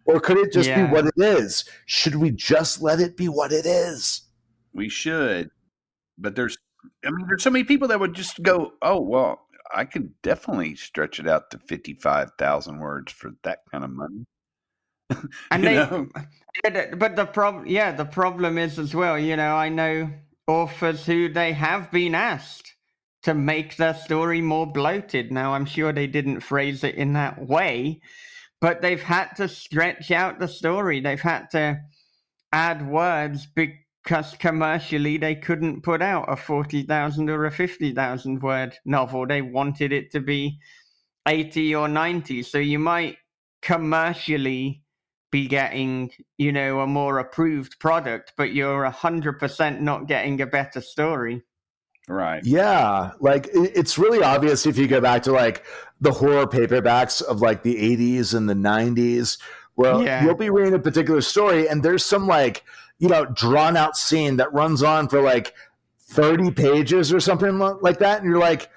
Or could it just be what it is? Should we just let it be what it is? We should. But there's so many people that would just go, oh, well, I could definitely stretch it out to 55,000 words for that kind of money. And but the problem is as well, I know authors who they have been asked to make their story more bloated. Now, I'm sure they didn't phrase it in that way, but they've had to stretch out the story. They've had to add words because commercially they couldn't put out a 40,000 or a 50,000 word novel. They wanted it to be 80 or 90. So you might commercially be getting, a more approved product, but you're 100% not getting a better story. Right. Yeah. Like it's really obvious if you go back to like the horror paperbacks of like the 80s and the 90s, where you'll be reading a particular story and there's some like, drawn out scene that runs on for like 30 pages or something like that. And you're like,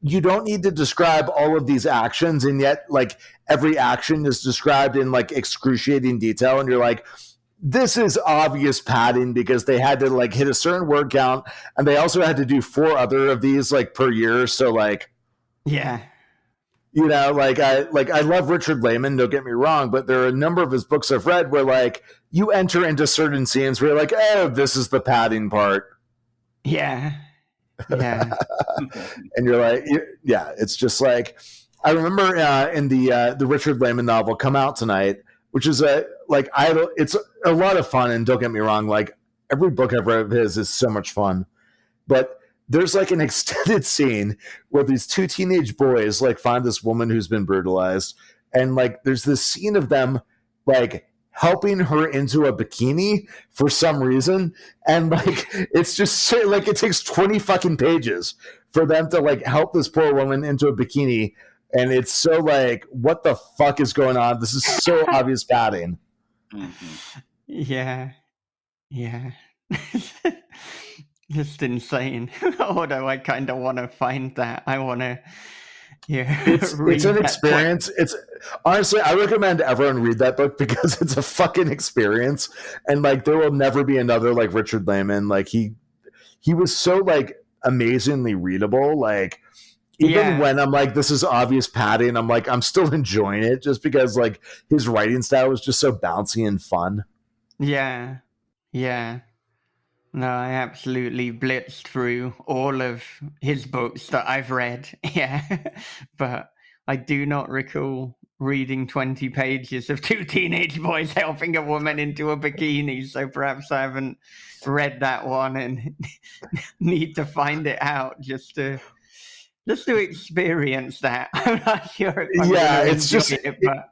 you don't need to describe all of these actions, and yet like every action is described in like excruciating detail, and you're like, this is obvious padding because they had to like hit a certain word count, and they also had to do 4 other of these like per year. So like, Yeah. like I love Richard Lehman, don't get me wrong, but there are a number of his books I've read where like you enter into certain scenes where you're like, oh, this is the padding part. Yeah. Yeah. And you're like, yeah, it's just like, I remember in the Richard Lehman novel Come Out Tonight, which is it's a lot of fun, and don't get me wrong, like every book I've read of his is so much fun, but there's like an extended scene where these 2 teenage boys like find this woman who's been brutalized, and like there's this scene of them like helping her into a bikini for some reason, and like it's just like it takes 20 fucking pages for them to like help this poor woman into a bikini, and it's so like, what the fuck is going on? This is so obvious padding. Yeah. Yeah. Just insane. Although I kind of want to find that. I want to, it's an experience. It's honestly, I recommend everyone read that book because it's a fucking experience, and like there will never be another like Richard Lehman. Like he was so like amazingly readable. Like even when I'm like, this is obvious padding, I'm like, I'm still enjoying it just because like his writing style was just so bouncy and fun. Yeah. Yeah. No, I absolutely blitzed through all of his books that I've read. Yeah. But I do not recall reading 20 pages of 2 teenage boys helping a woman into a bikini. So perhaps I haven't read that one and need to find it out just to experience that. I'm not sure if I'm it's just it, but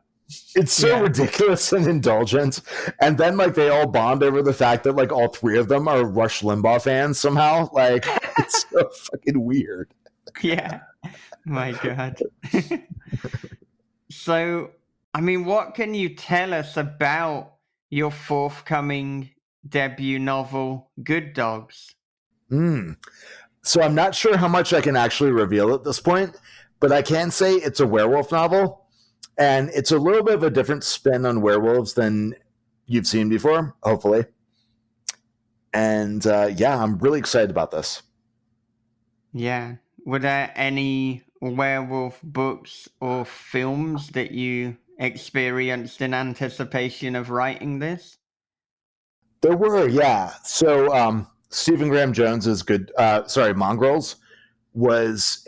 it's so ridiculous and indulgent. And then like they all bond over the fact that like all 3 of them are Rush Limbaugh fans somehow. Like it's so fucking weird. Yeah. My God. So, I mean, what can you tell us about your forthcoming debut novel, Good Dogs? So I'm not sure how much I can actually reveal at this point, but I can say it's a werewolf novel. And it's a little bit of a different spin on werewolves than you've seen before, hopefully. And I'm really excited about this. Yeah. Were there any werewolf books or films that you experienced in anticipation of writing this? There were, yeah. So Stephen Graham Jones's Mongrels was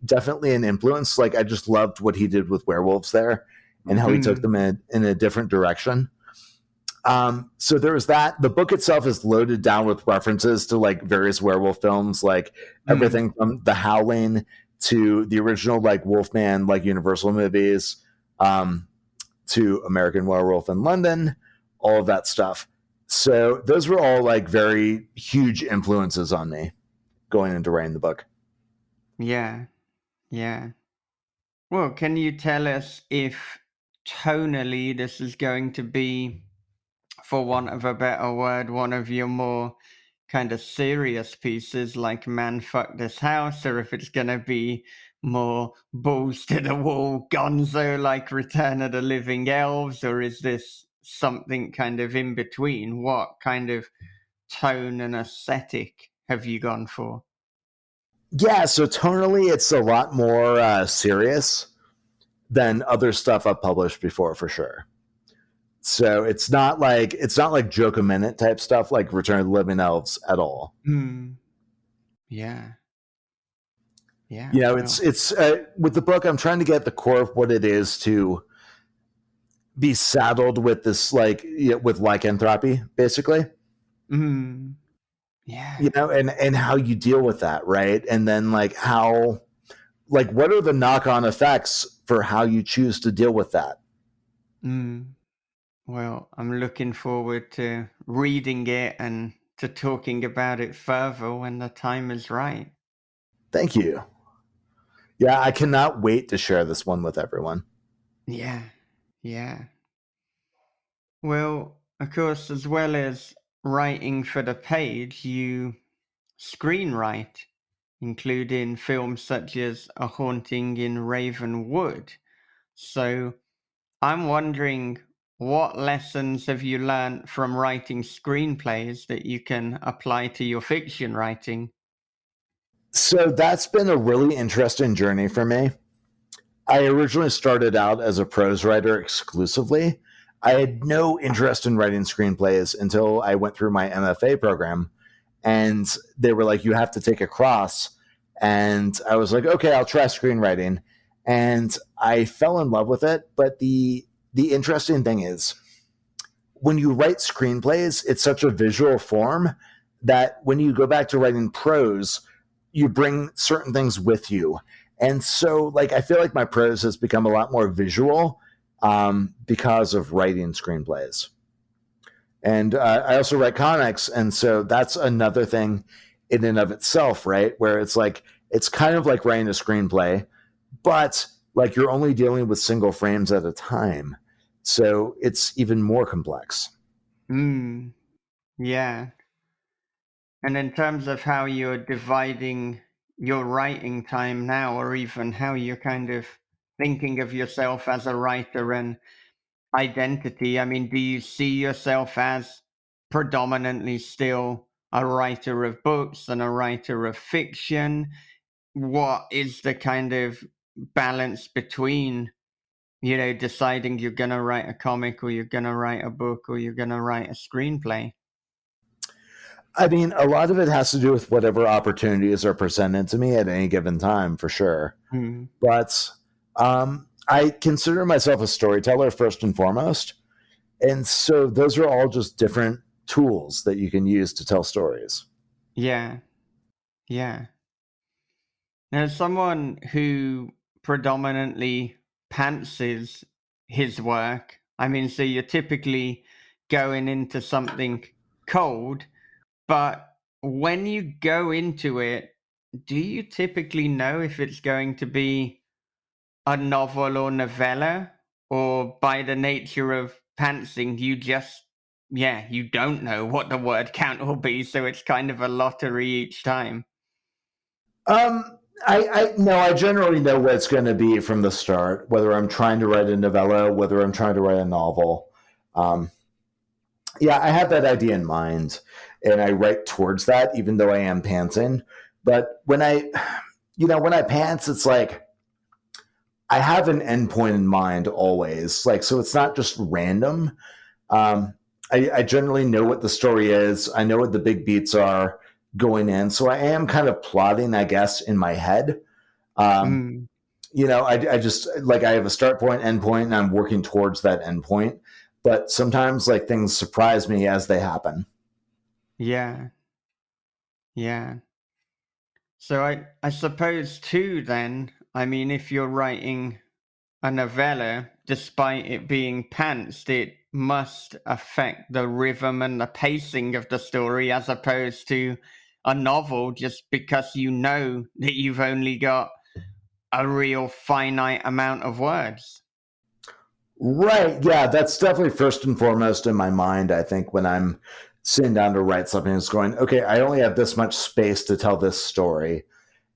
definitely an influence. Like I just loved what he did with werewolves there and how he took them in a different direction. So there was that. The book itself is loaded down with references to like various werewolf films, like everything from The Howling to the original like Wolfman, like Universal movies, to American Werewolf in London, all of that stuff. So those were all like very huge influences on me going into writing the book. Yeah. Yeah. Well, can you tell us if tonally this is going to be, for want of a better word, one of your more kind of serious pieces like Man Fuck This House, or if it's going to be more balls to the wall gonzo like Return of the Living Elves, or is this something kind of in between? What kind of tone and aesthetic have you gone for? Yeah, so tonally it's a lot more serious than other stuff I've published before, for sure. So it's not like joke a minute type stuff like Return of the Living Elves at all. Yeah. Yeah. You know, it's with the book, I'm trying to get the core of what it is to be saddled with this, like, with lycanthropy, basically. Yeah. You know, and how you deal with that, right? And then like how, like, what are the knock-on effects for how you choose to deal with that? Well, I'm looking forward to reading it and to talking about it further when the time is right. Thank you. Yeah, I cannot wait to share this one with everyone. Yeah. Yeah. Well, of course, as well as writing for the page, you screenwrite. including films such as A Haunting in Ravenwood. So I'm wondering, what lessons have you learned from writing screenplays that you can apply to your fiction writing? So that's been a really interesting journey for me. I originally started out as a prose writer exclusively. I had no interest in writing screenplays until I went through my MFA program, and they were like, you have to take a cross. And I was like, okay, I'll try screenwriting. And I fell in love with it. But the interesting thing is, when you write screenplays, it's such a visual form that when you go back to writing prose, you bring certain things with you. And so, like, I feel like my prose has become a lot more visual because of writing screenplays. And I also write comics. And so that's another thing in and of itself, right? Where it's like, it's kind of like writing a screenplay, but like you're only dealing with single frames at a time. So it's even more complex. Yeah. And in terms of how you're dividing your writing time now, or even how you're kind of thinking of yourself as a writer and identity, I mean, do you see yourself as predominantly still a writer of books and a writer of fiction? What is the kind of balance between, deciding you're going to write a comic, or you're going to write a book, or you're going to write a screenplay? I mean, a lot of it has to do with whatever opportunities are presented to me at any given time, for sure. But I consider myself a storyteller first and foremost. And so those are all just different tools that you can use to tell stories. Yeah. Yeah. Now, someone who predominantly pantses his work, I mean, so you're typically going into something cold, but when you go into it, do you typically know if it's going to be a novel or novella? Or by the nature of pantsing, you don't know what the word count will be, so it's kind of a lottery each time? I generally know what it's going to be from the start, whether I'm trying to write a novella, whether I'm trying to write a novel. I have that idea in mind, and I write towards that, even though I am pantsing. But when I pants, it's like I have an endpoint in mind always. Like, so it's not just random. I generally know what the story is. I know what the big beats are going in. So I am kind of plotting, I guess, in my head. I just like, I have a start point, end point, and I'm working towards that end point. But sometimes like things surprise me as they happen. Yeah. Yeah. So I suppose too then, I mean, if you're writing a novella, despite it being pantsed, it must affect the rhythm and the pacing of the story, as opposed to a novel, just because you know that you've only got a real finite amount of words. Right. Yeah, that's definitely first and foremost in my mind, I think, when I'm sitting down to write something. It's going, okay, I only have this much space to tell this story.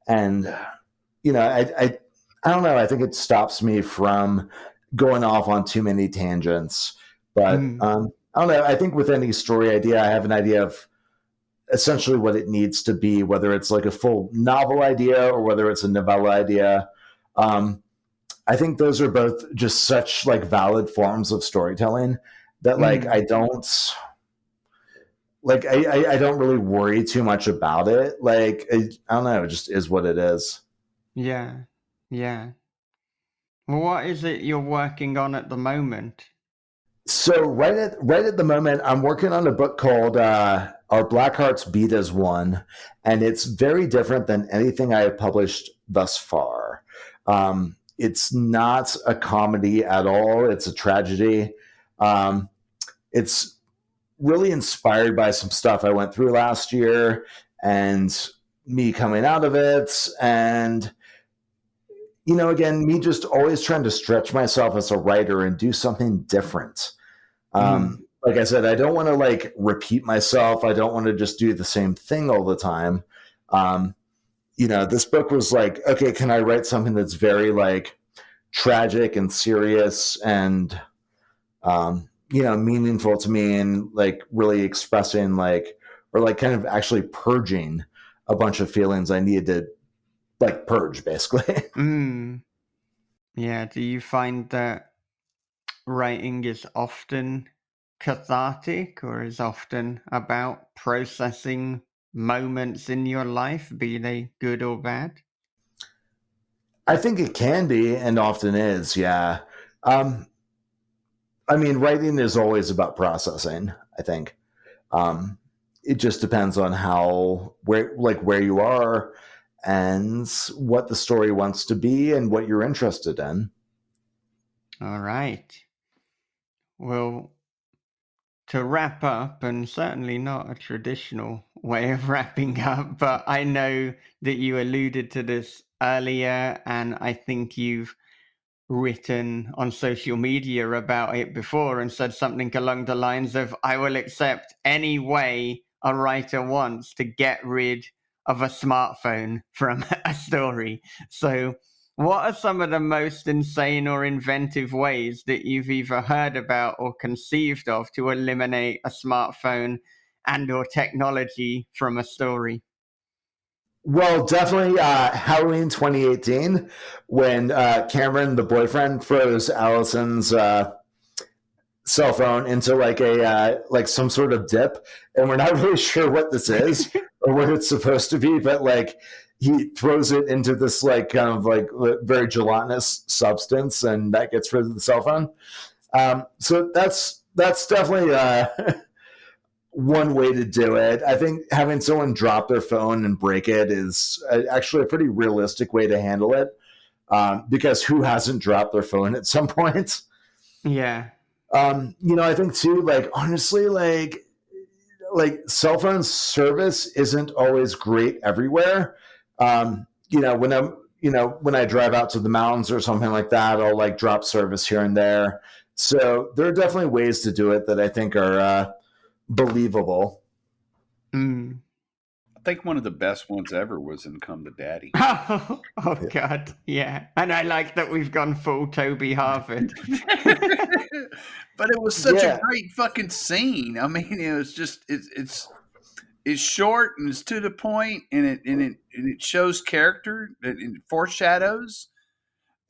And, I don't know. I think it stops me from going off on too many tangents. But I don't know. I think with any story idea, I have an idea of essentially what it needs to be, whether it's like a full novel idea or whether it's a novella idea. I think those are both just such like valid forms of storytelling that like I don't really worry too much about it. Like I don't know, it just is what it is. Yeah. Yeah. Well, what is it you're working on at the moment? So right at the moment, I'm working on a book called Our Black Hearts Beat as One, and it's very different than anything I have published thus far. It's not a comedy at all. It's a tragedy. It's really inspired by some stuff I went through last year and me coming out of it. And, again, me just always trying to stretch myself as a writer and do something different. Like I said, I don't want to like repeat myself. I don't want to just do the same thing all the time. this book was like, okay, can I write something that's very like tragic and serious and, meaningful to me and like really expressing like, or like kind of actually purging a bunch of feelings I needed to like purge basically. Yeah. Do you find that writing is often cathartic or is often about processing moments in your life, be they good or bad? I think it can be and often is. Yeah. Writing is always about processing, I think. It just depends on where you are and what the story wants to be and what you're interested in. All right. Well, to wrap up, and certainly not a traditional way of wrapping up, but I know that you alluded to this earlier, and I think you've written on social media about it before and said something along the lines of, I will accept any way a writer wants to get rid of a smartphone from a story. So what are some of the most insane or inventive ways that you've either heard about or conceived of to eliminate a smartphone and or technology from a story? Well, definitely Halloween 2018 when Cameron, the boyfriend, froze Allison's cell phone into like a like some sort of dip, and we're not really sure what this is or what it's supposed to be, but like he throws it into this like kind of like very gelatinous substance, and that gets rid of the cell phone. So that's definitely one way to do it. I think having someone drop their phone and break it is actually a pretty realistic way to handle it, because who hasn't dropped their phone at some point? Yeah. I think too, like honestly, like cell phone service isn't always great everywhere. When I drive out to the mountains or something like that, I'll like drop service here and there. So there are definitely ways to do it that I think are believable. I think one of the best ones ever was in Come to Daddy. Oh God, yeah. And I like that we've gone full Toby Harvard. But it was such a great fucking scene. I mean, it was just it's short and it's to the point, and it shows character, and it foreshadows.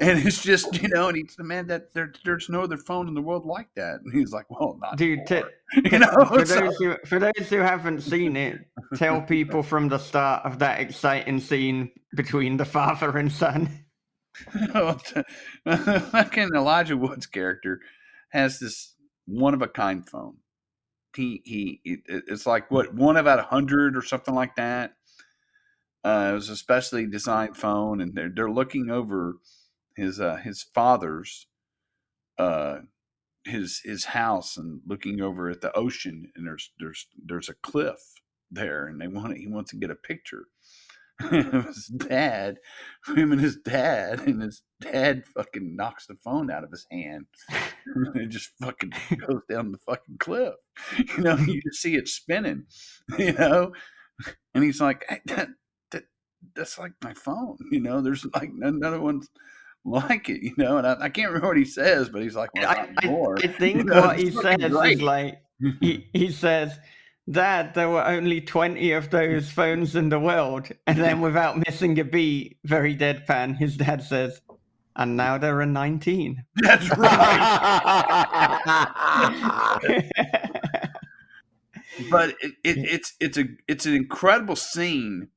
And it's just, and he's the man that there's no other phone in the world like that. And he's like, well, not dude. For those who haven't seen it, tell people from the start of that exciting scene between the father and son. Fucking Elijah Wood's character has this one of a kind phone. It's like what, one about 100 or something like that. It was a specially designed phone, and they're looking over his father's his house and looking over at the ocean, and there's a cliff there, and he wants to get a picture of his dad, him and his dad fucking knocks the phone out of his hand and it just fucking goes down the fucking cliff. You just see it spinning, and he's like, hey, that's like my phone, there's like another one's like it, and I can't remember what he says, but he's like, well, I think what he says is like, he says, Dad, there were only 20 of those phones in the world. And then without missing a beat, very deadpan, his dad says, and now there are 19. That's right. But it's an incredible scene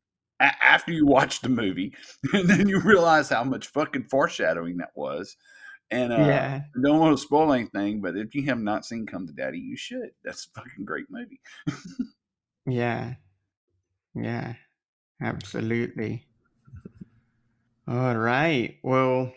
after you watch the movie, and then you realize how much fucking foreshadowing that was. And I don't want to spoil anything, but if you have not seen Come to Daddy, you should. That's a fucking great movie. Yeah, absolutely. All right. Well,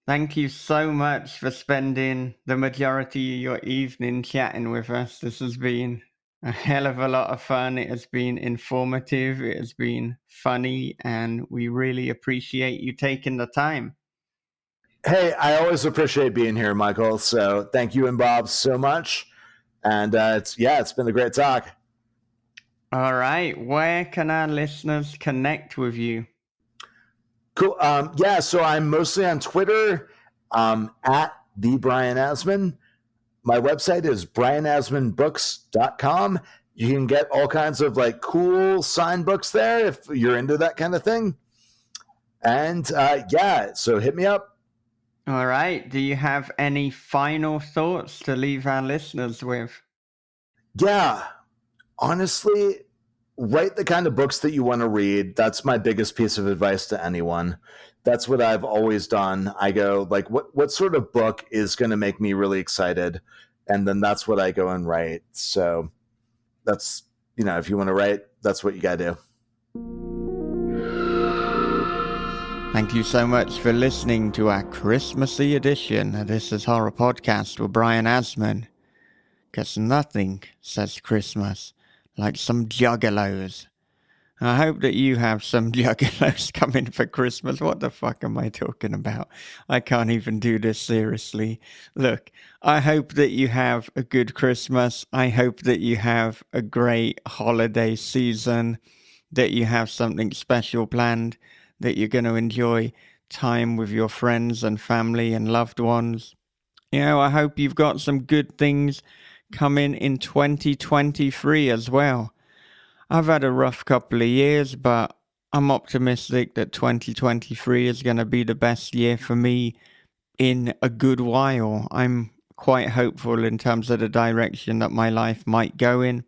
thank you so much for spending the majority of your evening chatting with us. This has been a hell of a lot of fun. It has been informative. It has been funny, and we really appreciate you taking the time. Hey, I always appreciate being here, Michael. So thank you and Bob so much. And it's been a great talk. All right. Where can our listeners connect with you? Cool. Yeah, so I'm mostly on Twitter at the Brian Asman. My website is brianasmanbooks.com. You can get all kinds of like cool signed books there if you're into that kind of thing. And yeah, so hit me up. All right. Do you have any final thoughts to leave our listeners with? Yeah, honestly, write the kind of books that you want to read. That's my biggest piece of advice to anyone. That's what I've always done. I go like, what sort of book is going to make me really excited? And then that's what I go and write. So that's, if you want to write, that's what you got to do. Thank you so much for listening to our Christmassy edition of This Is Horror Podcast with Brian Asman. Because nothing says Christmas like some Juggalos. I hope that you have some Juggalos coming for Christmas. What the fuck am I talking about? I can't even do this seriously. Look, I hope that you have a good Christmas. I hope that you have a great holiday season, that you have something special planned, that you're going to enjoy time with your friends and family and loved ones. I hope you've got some good things coming in 2023 as well. I've had a rough couple of years, but I'm optimistic that 2023 is going to be the best year for me in a good while. I'm quite hopeful in terms of the direction that my life might go in.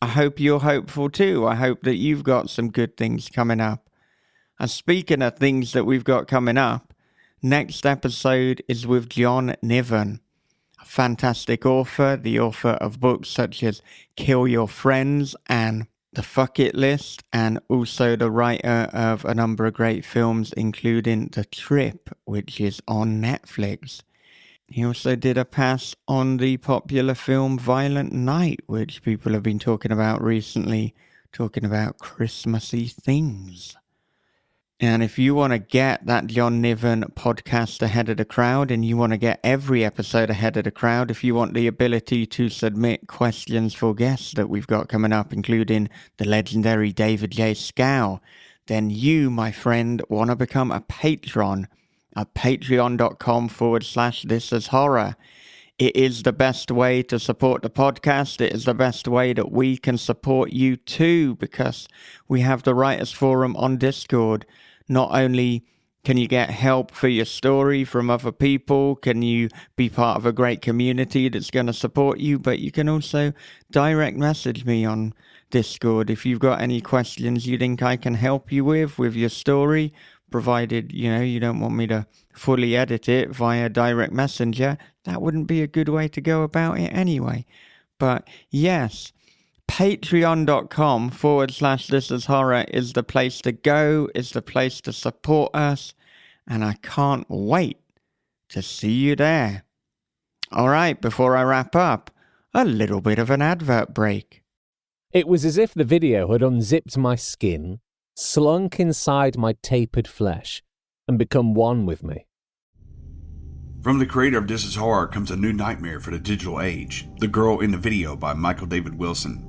I hope you're hopeful too. I hope that you've got some good things coming up. And speaking of things that we've got coming up, next episode is with John Niven, a fantastic author, the author of books such as Kill Your Friends and The Fuck It List, and also the writer of a number of great films, including The Trip, which is on Netflix. He also did a pass on the popular film Violent Night, which people have been talking about recently, talking about Christmassy things. And if you want to get that John Niven podcast ahead of the crowd, and you want to get every episode ahead of the crowd, if you want the ability to submit questions for guests that we've got coming up, including the legendary David J. Scow, then you, my friend, want to become a patron at patreon.com/thisishorror. It is the best way to support the podcast. It is the best way that we can support you too, because we have the Writers Forum on Discord. Not only can you get help for your story from other people, can you be part of a great community that's going to support you, but you can also direct message me on Discord if you've got any questions you think I can help you with your story, provided, you don't want me to fully edit it via direct messenger. That wouldn't be a good way to go about it anyway. But yes, patreon.com/thisishorror is the place to go, is the place to support us, and I can't wait to see you there. All right, before I wrap up, a little bit of an advert break. It was as if the video had unzipped my skin, slunk inside my tapered flesh, and become one with me. From the creator of This Is Horror comes a new nightmare for the digital age, The Girl in the Video by Michael David Wilson.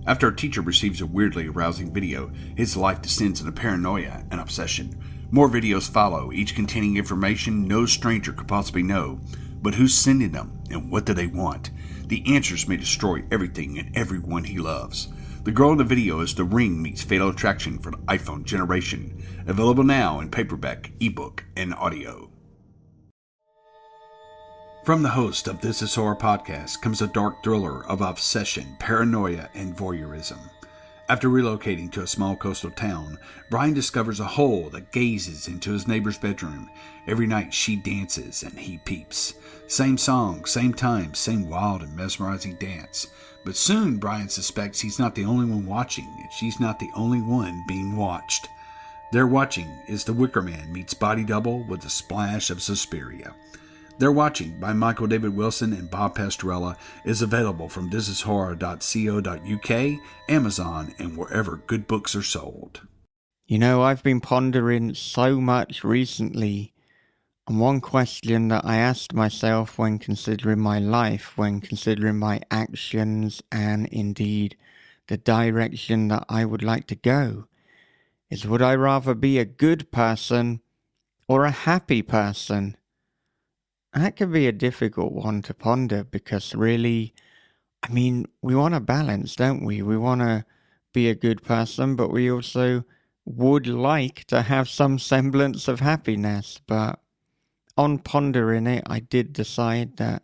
After a teacher receives a weirdly arousing video, his life descends into paranoia and obsession. More videos follow, each containing information no stranger could possibly know. But who's sending them, and what do they want? The answers may destroy everything and everyone he loves. The Girl in the Video is The Ring meets Fatal Attraction for the iPhone generation. Available now in paperback, ebook, and audio. From the host of This Is Horror Podcast comes a dark thriller of obsession, paranoia, and voyeurism. After relocating to a small coastal town, Brian discovers a hole that gazes into his neighbor's bedroom. Every night she dances and he peeps. Same song, same time, same wild and mesmerizing dance. But soon Brian suspects he's not the only one watching, and she's not the only one being watched. Their watching is The Wicker Man meets Body Double with a splash of Suspiria. They're Watching by Michael David Wilson and Bob Pastorella is available from thisishorror.co.uk, Amazon, and wherever good books are sold. I've been pondering so much recently, and one question that I asked myself when considering my life, when considering my actions, and indeed the direction that I would like to go, is would I rather be a good person or a happy person? That can be a difficult one to ponder because really, I mean, we want a balance, don't we? We want to be a good person, but we also would like to have some semblance of happiness. But on pondering it, I did decide that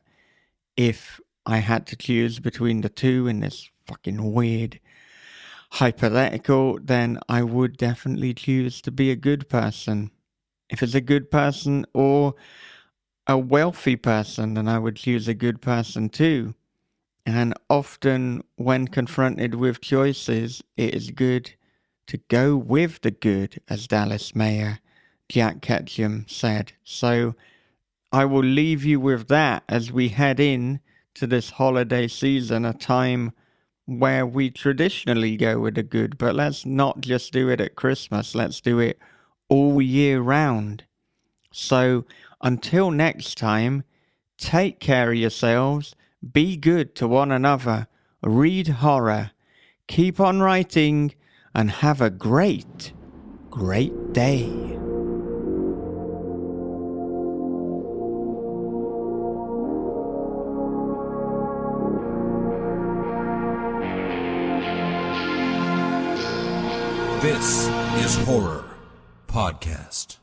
if I had to choose between the two in this fucking weird hypothetical, then I would definitely choose to be a good person. If it's a good person or a wealthy person, then I would choose a good person too. And often when confronted with choices, it is good to go with the good, as Dallas Mayor Jack Ketchum said. So I will leave you with that as we head in to this holiday season, a time where we traditionally go with the good, but let's not just do it at Christmas, let's do it all year round. So until next time, take care of yourselves, be good to one another, read horror, keep on writing, and have a great, great day. This is Horror Podcast.